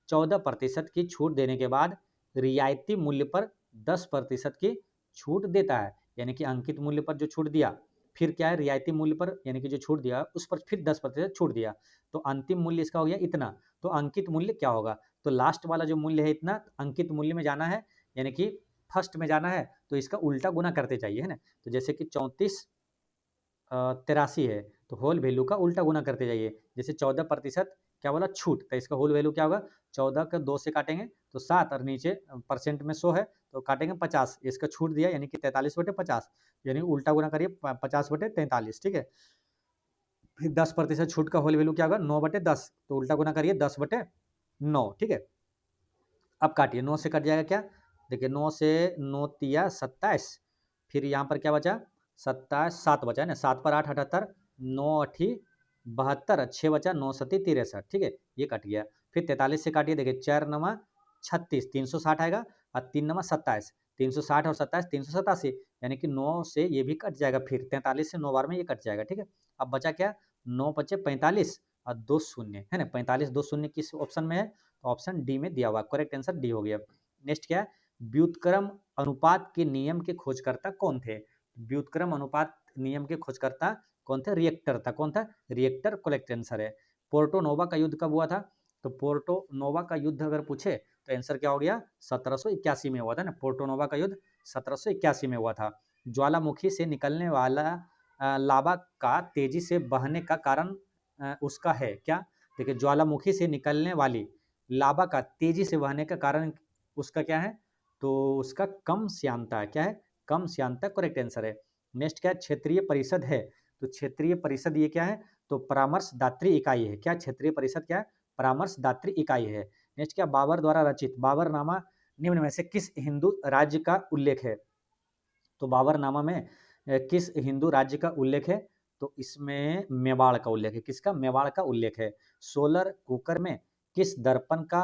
14% की छूट देने के बाद रियायती मूल्य पर 10% की छूट देता है, यानी कि अंकित मूल्य पर जो छूट दिया, फिर क्या है रियायती मूल्य पर यानी कि जो छूट दिया उस पर फिर 10% छूट दिया, तो अंतिम मूल्य इसका हो गया इतना। तो अंकित मूल्य क्या होगा, तो लास्ट वाला जो मूल्य है इतना, अंकित मूल्य में जाना है यानी कि फर्स्ट में जाना है तो इसका उल्टा गुना करते चाहिए, है ना। तो जैसे कि 3483 है तो होल वैल्यू का उल्टा गुना करते जाइए। जैसे 14% क्या बोला छूट, तो इसका होल वैल्यू क्या होगा, 14 का 2 से काटेंगे तो 7 और नीचे परसेंट में 100 है तो काटेंगे 50, इसका छूट दिया यानी कि 43/50, यानी उल्टा गुना करिए 50/43, ठीक है। फिर 10% छूट का होल वैल्यू क्या होगा, 9/10, तो उल्टा गुना करिए 10/9, ठीक है। अब काटिए, 9 से कट जाएगा क्या, देखिए 9 से 9 तिया 27, फिर यहाँ पर क्या बचा 27, 7 बचा है ना, 7 पर 8 78, 9 8 72, 6 बचा, 9 7 63, ठीक है, ये कट गया। फिर 43 से काटिए, देखिए 4 नमा 36, 360 आएगा, और 3 नमा 27, 360 और 27 387, यानी कि 9 से ये भी कट जाएगा, फिर 43 से 9 बार में ये कट जाएगा, ठीक है। अब बचा क्या, 9 बचे 45, और 2 शून्य है ना, 45 2 शून्य किस ऑप्शन में है, तो ऑप्शन डी में दिया हुआ, करेक्ट आंसर डी हो गया। नेक्स्ट क्या है, व्युत्क्रम अनुपात के नियम के खोजकर्ता कौन थे, व्युत्क्रम अनुपात नियम के खोजकर्ता कौन थे, रिएक्टर था, कौन था, रिएक्टर, करेक्ट आंसर है। पोर्टो नोवा का युद्ध कब हुआ था, तो पोर्टो नोवा का युद्ध अगर पूछे तो आंसर क्या हो गया, 1781 में हुआ था ना, पोर्टो नोवा का युद्ध 1781 में हुआ था। ज्वालामुखी से निकलने वाला लावा का तेजी से बहने का कारण उसका है क्या, देखिए ज्वालामुखी से निकलने वाली लावा का तेजी से बहने का कारण उसका क्या है, तो उसका कम श्यानता है, क्या है, कम श्यानता, करेक्ट आंसर है। नेक्स्ट क्या है, क्षेत्रीय परिषद है, तो क्षेत्रीय परिषद ये क्या है, तो परामर्शदात्री इकाई है, क्या क्षेत्रीय परिषद क्या है, परामर्शदात्री इकाई है। नेक्स्ट क्या, बाबर द्वारा रचित बाबरनामा निम्न में से किस हिंदू राज्य का उल्लेख है, तो बाबरनामा में किस हिंदू राज्य का उल्लेख है, तो इसमें मेवाड़ का उल्लेख है, किसका, मेवाड़ का उल्लेख है। सोलर कुकर में किस दर्पण का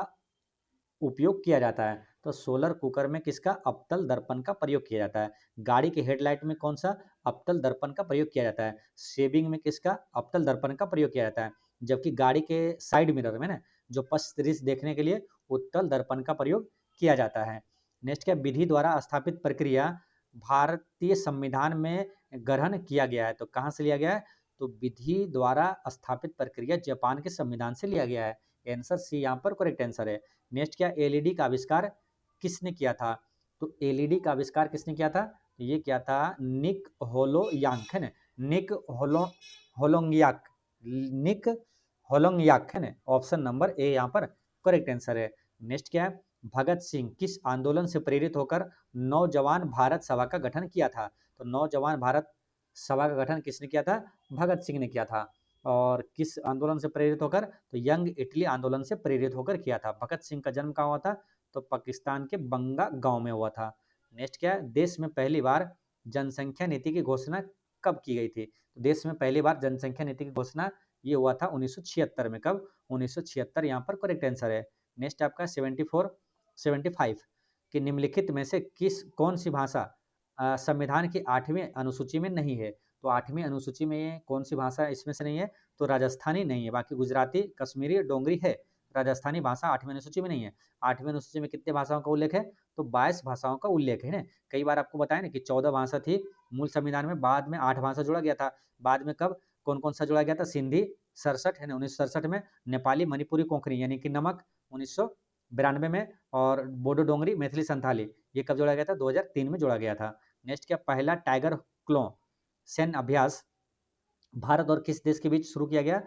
उपयोग किया जाता है, तो सोलर कुकर में किसका, अवतल दर्पण का प्रयोग किया जाता है। गाड़ी के हेडलाइट में कौन सा, अवतल दर्पण का प्रयोग किया जाता है। सेविंग में किसका, अवतल दर्पण का प्रयोग किया जाता है। जबकि गाड़ी के साइड मिरर में ना, जो पश्च दृश्य देखने के लिए उत्तल दर्पण का प्रयोग किया जाता है। नेक्स्ट क्या, विधि द्वारा स्थापित प्रक्रिया भारतीय संविधान में ग्रहण किया गया है, तो कहाँ से लिया गया है, तो विधि द्वारा स्थापित प्रक्रिया जापान के संविधान से लिया गया है। आंसर सी यहाँ पर करेक्ट आंसर है। नेक्स्ट क्या, एलईडी का आविष्कार किसने किया था, तो एलईडी का आविष्कार किसने किया था, ये क्या था, निक होलोयांग है ना, निक होलोंगयाक, निक होलोंगयाक है ना, ऑप्शन नंबर ए यहाँ पर करेक्ट आंसर है। नेक्स्ट क्या है, भगत सिंह किस आंदोलन से प्रेरित होकर नौजवान भारत सभा का गठन किया था, तो नौजवान भारत सभा का गठन किसने किया था, भगत सिंह ने किया था। और किस आंदोलन से प्रेरित होकर, तो यंग इटली आंदोलन से प्रेरित होकर किया था। भगत सिंह का जन्म कहाँ हुआ था, तो पाकिस्तान के बंगा गांव में हुआ था। नेक्स्ट क्या है, देश में पहली बार जनसंख्या नीति की घोषणा कब की गई थी, तो देश में पहली बार जनसंख्या नीति की घोषणा ये हुआ था 1976 में, कब, 1976 यहाँ पर करेक्ट आंसर है। नेक्स्ट आपका 75 कि निम्नलिखित में से कौन सी भाषा संविधान की 8वीं अनुसूची में नहीं है, तो 8वीं अनुसूची में कौन सी भाषा इसमें से नहीं है, तो राजस्थानी नहीं है, बाकी गुजराती, कश्मीरी, डोंगरी है। राजस्थानी भाषा 8वीं अनुसूची में नहीं है। 8वीं अनुसूची में कितने भाषाओं का उल्लेख है, तो 22 भाषाओं का उल्लेख है ना। कई बार आपको बताया ना कि 14 भाषा थी मूल संविधान में, बाद में 8 भाषा जोड़ा गया था। बाद में कब, कौन कौन सा जोड़ा गया था, सिंधी 67 है ना 1967 में, नेपाली, मणिपुरी, कोंकणी यानी कि नमक 1992 में, और बोडो डोंगरी, मैथिली, संथाली ये कब जोड़ा गया था, 2003 में जोड़ा गया था। नेक्स्ट क्या, पहला टाइगर क्लोन सैन्य अभ्यास भारत और किस देश के बीच शुरू किया गया,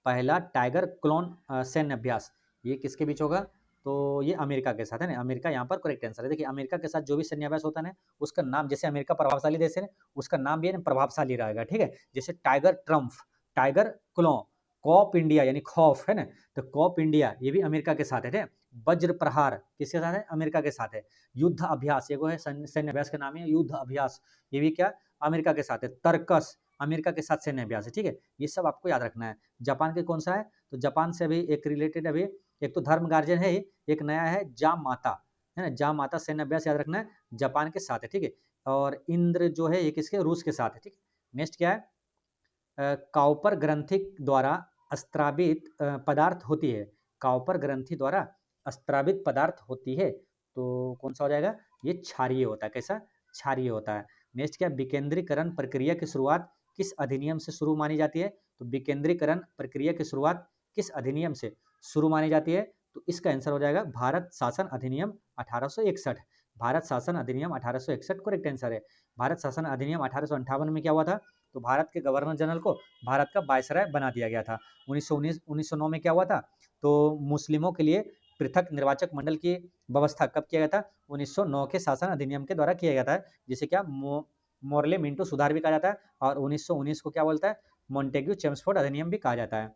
पहला टाइगर क्लोन सैन्य अभ्यास ये किसके बीच होगा, तो ये अमेरिका के साथ है ना, अमेरिका यहाँ पर करेक्ट आंसर है। देखिए अमेरिका के साथ जो भी सैन्य अभ्यास होता है ना, उसका नाम, जैसे अमेरिका प्रभावशाली देश है ना, उसका नाम भी है ना प्रभावशाली रहेगा, ठीक है। जैसे टाइगर ट्रम्प, टाइगर क्लो, कॉप इंडिया यानी खौफ है ना, तो कॉप इंडिया ये भी अमेरिका के साथ है, ठीक है। वज्र प्रहार किसके साथ है, अमेरिका के साथ है। युद्ध अभ्यास ये है सैन्य अभ्यास का नाम है युद्ध अभ्यास, ये भी क्या, अमेरिका के साथ है। तर्कस अमेरिका के साथ सैन्य अभ्यास है, ठीक है। ये सब आपको याद रखना है। जापान के कौन सा है, तो जापान से अभी एक रिलेटेड, अभी एक तो धर्म गार्जियन है, एक नया है जाम माता है ना, जाम माता सैन्य अभ्यास याद रखना है, जापान के साथ है, ठीक है। और इंद्र जो है ये किसके, रूस के साथ है, ठीक है। नेक्स्ट क्या है, काउपर ग्रंथि द्वारा स्त्रावित पदार्थ होती है, काउपर ग्रंथि द्वारा स्त्रावित पदार्थ होती है, तो कौन सा हो जाएगा, ये क्षारीय होता है, कैसा, क्षारीय होता है। नेक्स्ट क्या, विकेंद्रीकरण प्रक्रिया की शुरुआत किस अधिनियम से शुरू मानी जाती है, तो विकेंद्रीकरण प्रक्रिया की शुरुआत किस अधिनियम से शुरू मानी जाती है, तो इसका आंसर हो जाएगा भारत शासन अधिनियम 1861, भारत शासन अधिनियम 1861 करेक्ट आंसर है। भारत शासन अधिनियम 1858 में क्या हुआ था, तो भारत के गवर्नर जनरल को भारत का वायसराय बना दिया गया था। 1909 में क्या हुआ था, तो मुस्लिमों के लिए पृथक निर्वाचक मंडल की व्यवस्था कब किया गया था, 1909 के शासन अधिनियम के द्वारा किया गया था, जिसे क्या मोरले मिंटो सुधार भी कहा जाता है, और 1919 को क्या बोलता है, मॉन्टेग्यू चेम्सफोर्ड अधिनियम भी कहा जाता है।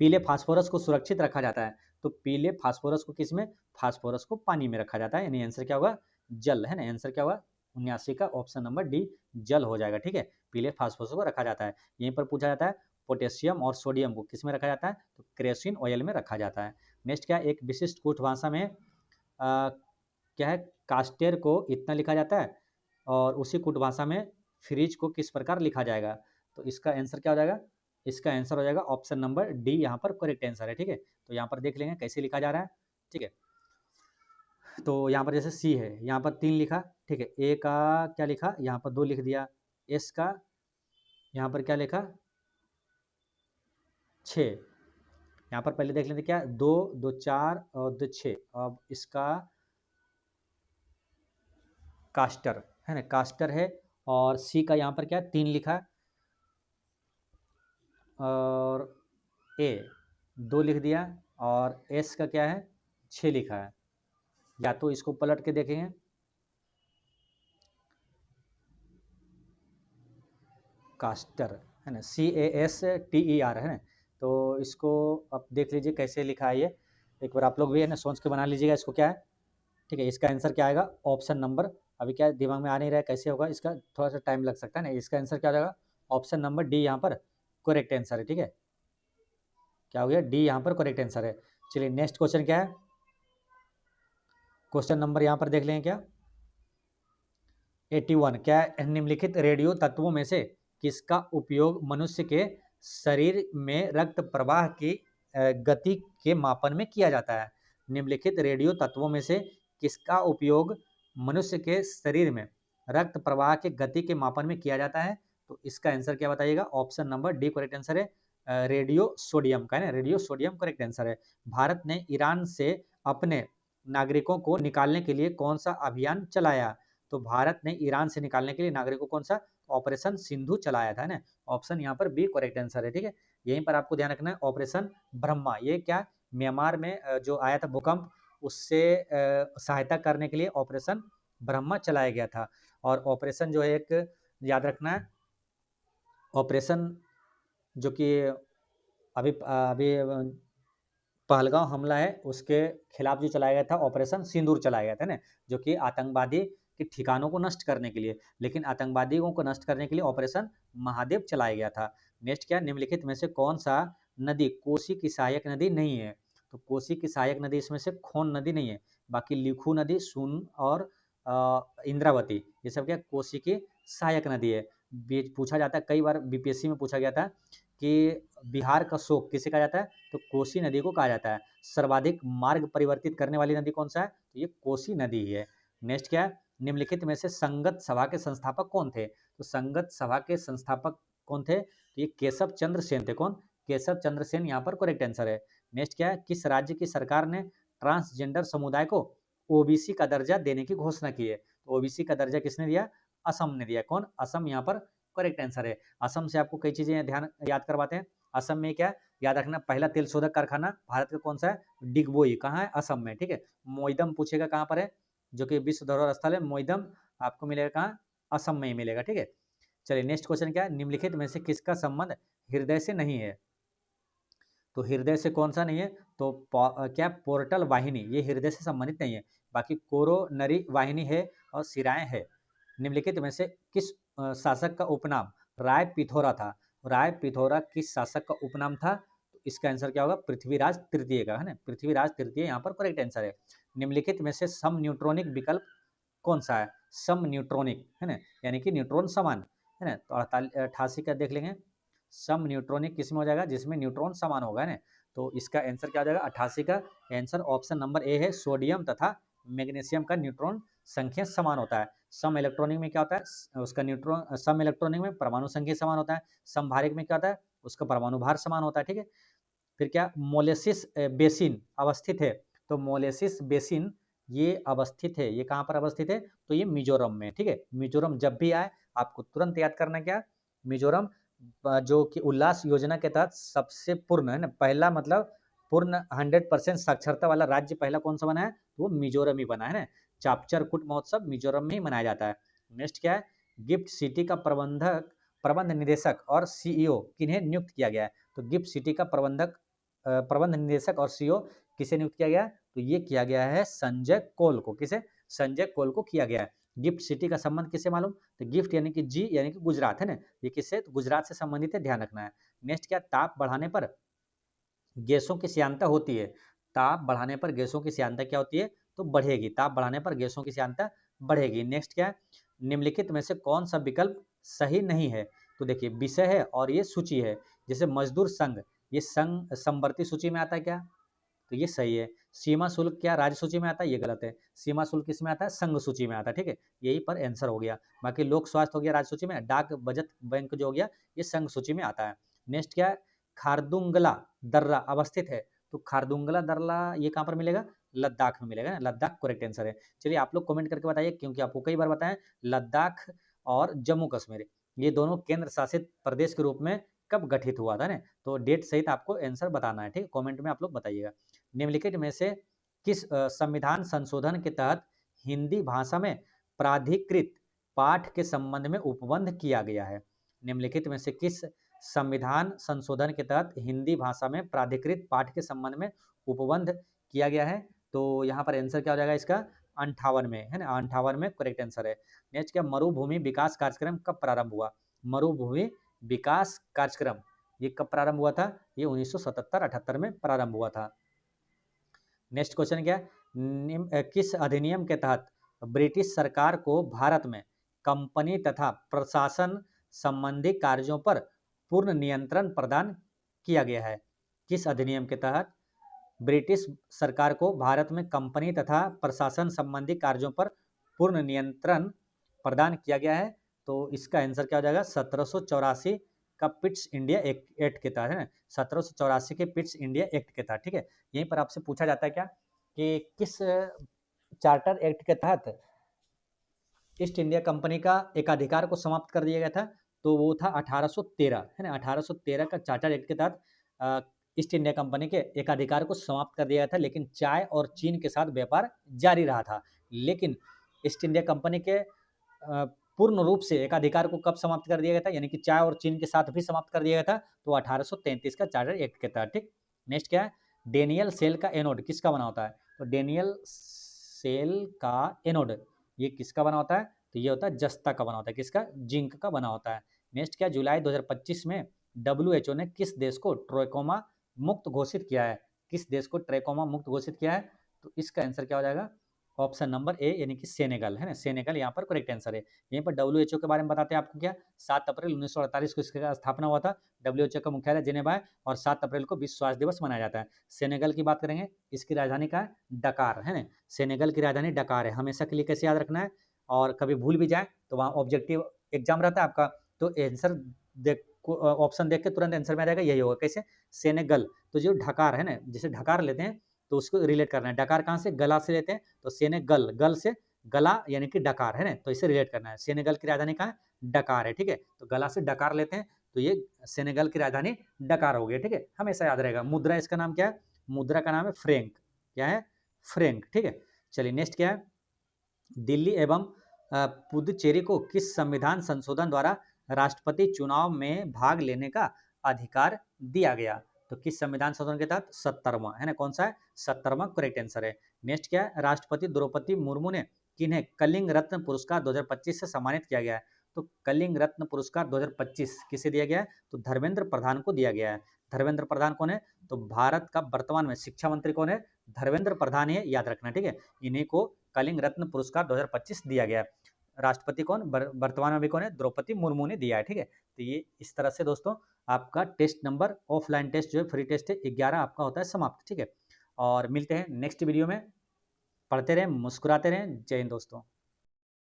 पीले फास्फोरस को सुरक्षित रखा जाता है, तो पीले फास्फोरस को किसमें, फास्फोरस को पानी में रखा जाता है, यानी आंसर क्या होगा, जल है ना, आंसर क्या होगा 79 का ऑप्शन नंबर डी जल हो जाएगा, ठीक है। पीले फास्फोरस को रखा जाता है। यहीं पर पूछा जाता है पोटेशियम और सोडियम को किस में रखा जाता है, तो केरोसिन ऑयल में रखा जाता है। नेक्स्ट क्या, एक विशिष्ट कूट भाषा में क्या है, कास्टेर को इतना लिखा जाता है, और उसी कूट भाषा में फ्रिज को किस प्रकार लिखा जाएगा, तो इसका आंसर क्या हो जाएगा, इसका आंसर हो जाएगा ऑप्शन नंबर डी, यहाँ पर करेक्ट आंसर है। ठीक है, तो यहाँ पर देख लेंगे कैसे लिखा जा रहा है। ठीक है, तो यहाँ पर जैसे सी है, यहाँ पर 3 लिखा। ठीक है, ए का क्या लिखा, यहाँ पर 2 लिख दिया। एस का यहाँ पर क्या लिखा, 6। यहाँ पर पहले देख लेते क्या, 2 2 4 और 2 6। अब इसका कास्टर है ना, कास्टर है। और सी का यहाँ पर क्या 3 लिखा, और ए 2 लिख दिया, और एस का क्या है 6 लिखा है। या तो इसको पलट के देखेंगे, कास्टर है ना, CASTER है ना। तो इसको आप देख लीजिए कैसे लिखा है ये, एक बार आप लोग भी है ना सोच के बना लीजिएगा इसको क्या है। ठीक है, इसका आंसर क्या आएगा, ऑप्शन नंबर, अभी क्या दिमाग में आ नहीं रहा है कैसे होगा इसका, थोड़ा सा टाइम लग सकता है ना। इसका आंसर क्या हो जाएगा, ऑप्शन नंबर डी यहाँ पर करेक्ट आंसर है। ठीक है, क्या हो गया, डी यहाँ पर करेक्ट आंसर है। चलिए नेक्स्ट क्वेश्चन क्या है, क्वेश्चन नंबर यहाँ पर देख लें क्या, 81, क्या निम्नलिखित रेडियो तत्वों में से किसका उपयोग मनुष्य के शरीर में रक्त प्रवाह की गति के मापन में किया जाता है। निम्नलिखित रेडियो तत्वों में से किसका उपयोग मनुष्य के शरीर में रक्त प्रवाह के गति के मापन में किया जाता है। तो इसका आंसर क्या बताइएगा, option number D correct answer है। रेडियो सोडियम का है ना, रेडियो सोडियम करेक्ट आंसर है। भारत ने ईरान से अपने नागरिकों को निकालने के लिए कौन सा अभियान चलाया। तो भारत ने ईरान से निकालने के लिए नागरिकों को कौन सा, ऑपरेशन सिंधु चलाया था ना। ऑप्शन यहाँ पर बी करेक्ट आंसर है। ठीक है, यहीं पर आपको ध्यान रखना है, ऑपरेशन ब्रह्मा, ये क्या म्यांमार में जो आया था भूकंप, उससे सहायता करने के लिए ऑपरेशन ब्रह्मा चलाया गया था। और ऑपरेशन जो है एक याद रखना है, ऑपरेशन जो कि अभी अभी पहलगांव हमला है उसके खिलाफ जो चलाया गया था, ऑपरेशन सिंदूर चलाया गया था ना, जो कि आतंकवादी के ठिकानों को नष्ट करने के लिए, लेकिन आतंकवादियों को नष्ट करने के लिए ऑपरेशन महादेव चलाया गया था। नेक्स्ट क्या, निम्नलिखित में से कौन सा नदी कोसी की सहायक नदी नहीं है। तो कोसी की सहायक नदी इसमें से खोन नदी नहीं है, बाकी लिखू नदी, सोन और इंद्रावती, ये सब क्या कोसी की सहायक नदी है। पूछा जाता है, कई बार बीपीएससी में पूछा गया था कि बिहार का शोक किसे कहा जाता है, तो कोसी नदी को कहा जाता है। सर्वाधिक मार्ग परिवर्तित करने वाली नदी कौन सा है, तो ये कोसी नदी ही है। नेक्स्ट क्या है, निम्नलिखित में से संगत सभा के संस्थापक कौन थे। तो संगत सभा के संस्थापक कौन थे, तो ये केशव चंद्र सेन थे। कौन, केशव चंद्र सेन यहाँ पर करेक्ट आंसर है। नेक्स्ट क्या है, किस राज्य की सरकार ने ट्रांसजेंडर समुदाय को ओबीसी का दर्जा देने की घोषणा की है। तो ओबीसी का दर्जा किसने दिया, असम ने दिया। कौन, असम यहाँ पर करेक्ट आंसर है। असम से आपको कई चीजें ध्यान याद करवाते हैं। असम में क्या याद रखना, पहला तेल शोधक कारखाना भारत का कौन सा है, डिगबोई, कहाँ है, असम में। ठीक है, मोइदम पूछेगा कहाँ पर है, जो कि विश्व धरोहर स्थल है मोइदम, आपको मिलेगा कहाँ, असम में ही मिलेगा। ठीक है, चलिए नेक्स्ट क्वेश्चन क्या है, निम्नलिखित में से किसका संबंध हृदय से नहीं है। तो हृदय से कौन सा नहीं है, तो क्या पोर्टल वाहिनी, ये हृदय से संबंधित नहीं है, बाकी कोरोनरी वाहिनी है और सिराएं है। निम्नलिखित में से किस शासक का उपनाम राय पिथौरा था। राय पिथौरा किस शासक का उपनाम था, तो इसका आंसर क्या होगा, पृथ्वीराज तृतीय का है ना, पृथ्वीराज तृतीय यहाँ पर करेक्ट आंसर है। निम्नलिखित में से सम न्यूट्रॉनिक विकल्प कौन सा है, सम न्यूट्रॉनिक है ना, यानी कि न्यूट्रॉन समान है ना। तो 88 का देख लेंगे, सम न्यूट्रॉनिक किसमें हो जाएगा, जिसमें न्यूट्रॉन समान होगा ना। तो इसका आंसर क्या हो जाएगा, 88 का आंसर ऑप्शन नंबर ए है, सोडियम तथा मैग्नीशियम का न्यूट्रॉन संख्या समान होता है। सम इलेक्ट्रॉनिक में क्या होता है, उसका न्यूट्रॉन, सम इलेक्ट्रॉनिक में परमाणु संख्या समान होता है। समभारिक में क्या होता है, उसका परमाणु भार समान होता है। ठीक है, फिर क्या मोलेसिस बेसिन अवस्थित है। तो मोलेसिस बेसिन ये अवस्थित है, ये कहाँ पर अवस्थित है, तो ये मिजोरम में। ठीक है, मिजोरम जब भी आए आपको तुरंत याद करना क्या, मिजोरम जो कि उल्लास योजना के तहत सबसे पूर्ण है ना, पहला मतलब पूर्ण 100% साक्षरता वाला राज्य पहला कौन सा बना है, तो वो मिजोरम ही बना है ना। चापचरकूट महोत्सव मिजोरम में ही मनाया जाता है। नेक्स्ट क्या है, गिफ्ट सिटी का प्रबंध निदेशक और सीईओ किन्हें नियुक्त किया गया है। तो गिफ्ट सिटी का प्रबंध निदेशक और सीईओ किसे नियुक्त किया गया, तो ये किया गया है संजय कौल को। किसे, संजय कौल को किया गया है। गिफ्ट सिटी का संबंध किसे मालूम, तो गिफ्ट यानी कि जी यानी कि गुजरात है ना, ये किससे, तो गुजरात से संबंधित है, ध्यान रखना है। नेक्स्ट क्या, ताप बढ़ाने पर गैसों की श्यानता होती है। ताप बढ़ाने पर गैसों की श्यानता क्या होती है, तो बढ़ेगी, ताप बढ़ाने पर गैसों की श्यानता बढ़ेगी। नेक्स्ट क्या है, निम्नलिखित में से कौन सा विकल्प सही नहीं है। तो देखिए विषय है और ये सूची है, जैसे मजदूर संघ, ये संघ समवर्ती सूची में आता है क्या? तो ये सही है। सीमा शुल्क क्या राज्य सूची में आता है? ये गलत है। सीमा शुल्क किस में आता है? संघ सूची में आता है, ठीक है। यही पर आंसर हो गया। बाकी लोक स्वास्थ्य हो गया राज्य सूची में, डाक बचत बैंक जो हो गया ये संघ सूची में आता है। नेक्स्ट क्या है? खारदुंगला दर्रा अवस्थित है। तो खारदुंगला दर्रा ये कहाँ पर मिलेगा? लद्दाख में मिलेगा ना, लद्दाख करेक्ट आंसर है। चलिए आप लोग कमेंट करके बताइए, क्योंकि आपको कई बार बताएं लद्दाख और जम्मू कश्मीर ये दोनों केंद्र शासित प्रदेश के रूप में कब गठित हुआ था ना, तो डेट सहित आपको आंसर बताना है, ठीक है। कमेंट में आप लोग बताइएगा। निम्नलिखित में से किस संविधान संशोधन के तहत हिंदी भाषा में प्राधिकृत पाठ के संबंध में उपबंध किया गया है? निम्नलिखित में से किस संविधान संशोधन के तहत हिंदी भाषा में प्राधिकृत पाठ के संबंध में उपबंध किया गया है? तो यहाँ पर आंसर क्या हो जाएगा इसका? 58 में, है ना, 58 में करेक्ट आंसर है। नेक्स्ट क्या? मरुभूमि विकास कार्यक्रम कब प्रारंभ हुआ? मरुभूमि विकास कार्यक्रम ये कब प्रारंभ हुआ था? ये 1977-78 में प्रारंभ हुआ था। नेक्स्ट क्वेश्चन क्या? किस अधिनियम के तहत ब्रिटिश सरकार को भारत में कंपनी तथा प्रशासन संबंधी कार्यों पर पूर्ण नियंत्रण प्रदान किया गया है? किस अधिनियम के तहत ब्रिटिश सरकार को भारत में कंपनी तथा प्रशासन संबंधी कार्यों पर पूर्ण नियंत्रण प्रदान किया गया है? तो इसका आंसर क्या हो जाएगा? 1784 का पिट्स इंडिया एक्ट के तहत, है ना, 1784 के पिट्स इंडिया एक्ट के तहत, ठीक है। यहीं पर आपसे पूछा जाता है क्या कि किस चार्टर एक्ट के तहत ईस्ट इंडिया कंपनी का एकाधिकार को समाप्त कर दिया गया था? तो वो था 1813, है ना, 1813 का चार्टर एक्ट के तहत ईस्ट इंडिया कंपनी के एकाधिकार को समाप्त कर दिया गया था, लेकिन चाय और चीन के साथ व्यापार जारी रहा था। लेकिन ईस्ट इंडिया कंपनी के पूर्ण रूप से एकाधिकार को कब समाप्त कर दिया गया था, यानी कि चाय और चीन के साथ भी समाप्त कर दिया गया था? तो 1833 का चार्टर एक्ट के तहत, ठीक। नेक्स्ट क्या है? डेनियल सेल का एनोड किसका बना होता है? तो डेनियल सेल का एनोड ये किसका बना होता है? तो ये होता है जस्ता का बना होता है। किसका? जिंक का बना होता है। नेक्स्ट क्या? जुलाई 2025 में WHO ने किस देश को ट्राइकोमा मुक्त घोषित किया है? किस देश को ट्राइकोमा मुक्त घोषित किया है? तो इसका आंसर क्या हो जाएगा? ऑप्शन नंबर ए, यानी कि सेनेगल, है ना, सेनेगल यहाँ पर करेक्ट आंसर है। यहीं पर WHO के बारे में बताते हैं आपको क्या? 7 अप्रैल 1948 को इसका स्थापना हुआ था। WHO का मुख्यालय जिनेवा है और 7 अप्रैल को विश्व स्वास्थ्य दिवस मनाया जाता है। सेनेगल की बात करेंगे, इसकी राजधानी का है? डकार, है ना, सेनेगल की राजधानी डकार है। हमेशा के लिए कैसे याद रखना है, और कभी भूल भी जाए तो वहाँ ऑब्जेक्टिव एग्जाम रहता है आपका, तो आंसर देख ऑप्शन देख के तुरंत आंसर में आ जाएगा, यही होगा। कैसे? सेनेगल। तो जो ढकार है ना, जैसे ढकार लेते हैं तो उसको रिलेट करना है। डकार कहाँ से? गला से लेते हैं, तो सेनेगल, गल से गला यानी कि डकार, है ना, तो इसे रिलेट करना है। सेनेगल की राजधानी कहाँ है? डकार है, ठीक है। तो गला से डकार लेते हैं तो ये सेनेगल की राजधानी डकार हो गई, ठीक है, हमेशा याद रहेगा। मुद्रा इसका नाम क्या है? मुद्रा का नाम है फ्रैंक। क्या है? फ्रैंक, ठीक है। चलिए नेक्स्ट क्या है? दिल्ली एवं पुदुचेरी को किस संविधान संशोधन द्वारा राष्ट्रपति चुनाव में भाग लेने का अधिकार दिया गया? तो किस संविधान संशोधन के तहत? 70वां, है ना, कौन सा है? 70वां करेक्ट आंसर है। नेक्स्ट क्या है? राष्ट्रपति द्रौपदी मुर्मू ने किन्हें कलिंग रत्न पुरस्कार 2025 से सम्मानित किया गया है? तो कलिंग रत्न पुरस्कार 2025 किसे दिया गया है? तो धर्मेंद्र प्रधान को दिया गया है। धर्मेंद्र प्रधान कौन है? तो भारत का वर्तमान में शिक्षा मंत्री कौन है? धर्मेंद्र प्रधान है, याद रखना, ठीक है। इन्हीं को कलिंग रत्न पुरस्कार 2025 दिया गया है। राष्ट्रपति कौन वर्तमान में भी कौन है? द्रौपदी मुर्मू ने दिया है, ठीक है। तो ये इस तरह से दोस्तों आपका टेस्ट नंबर, ऑफलाइन टेस्ट जो है, फ्री टेस्ट है, 11 आपका होता है समाप्त, ठीक है। और मिलते हैं नेक्स्ट वीडियो में। पढ़ते रहें, मुस्कुराते रहें। जय हिंद दोस्तों।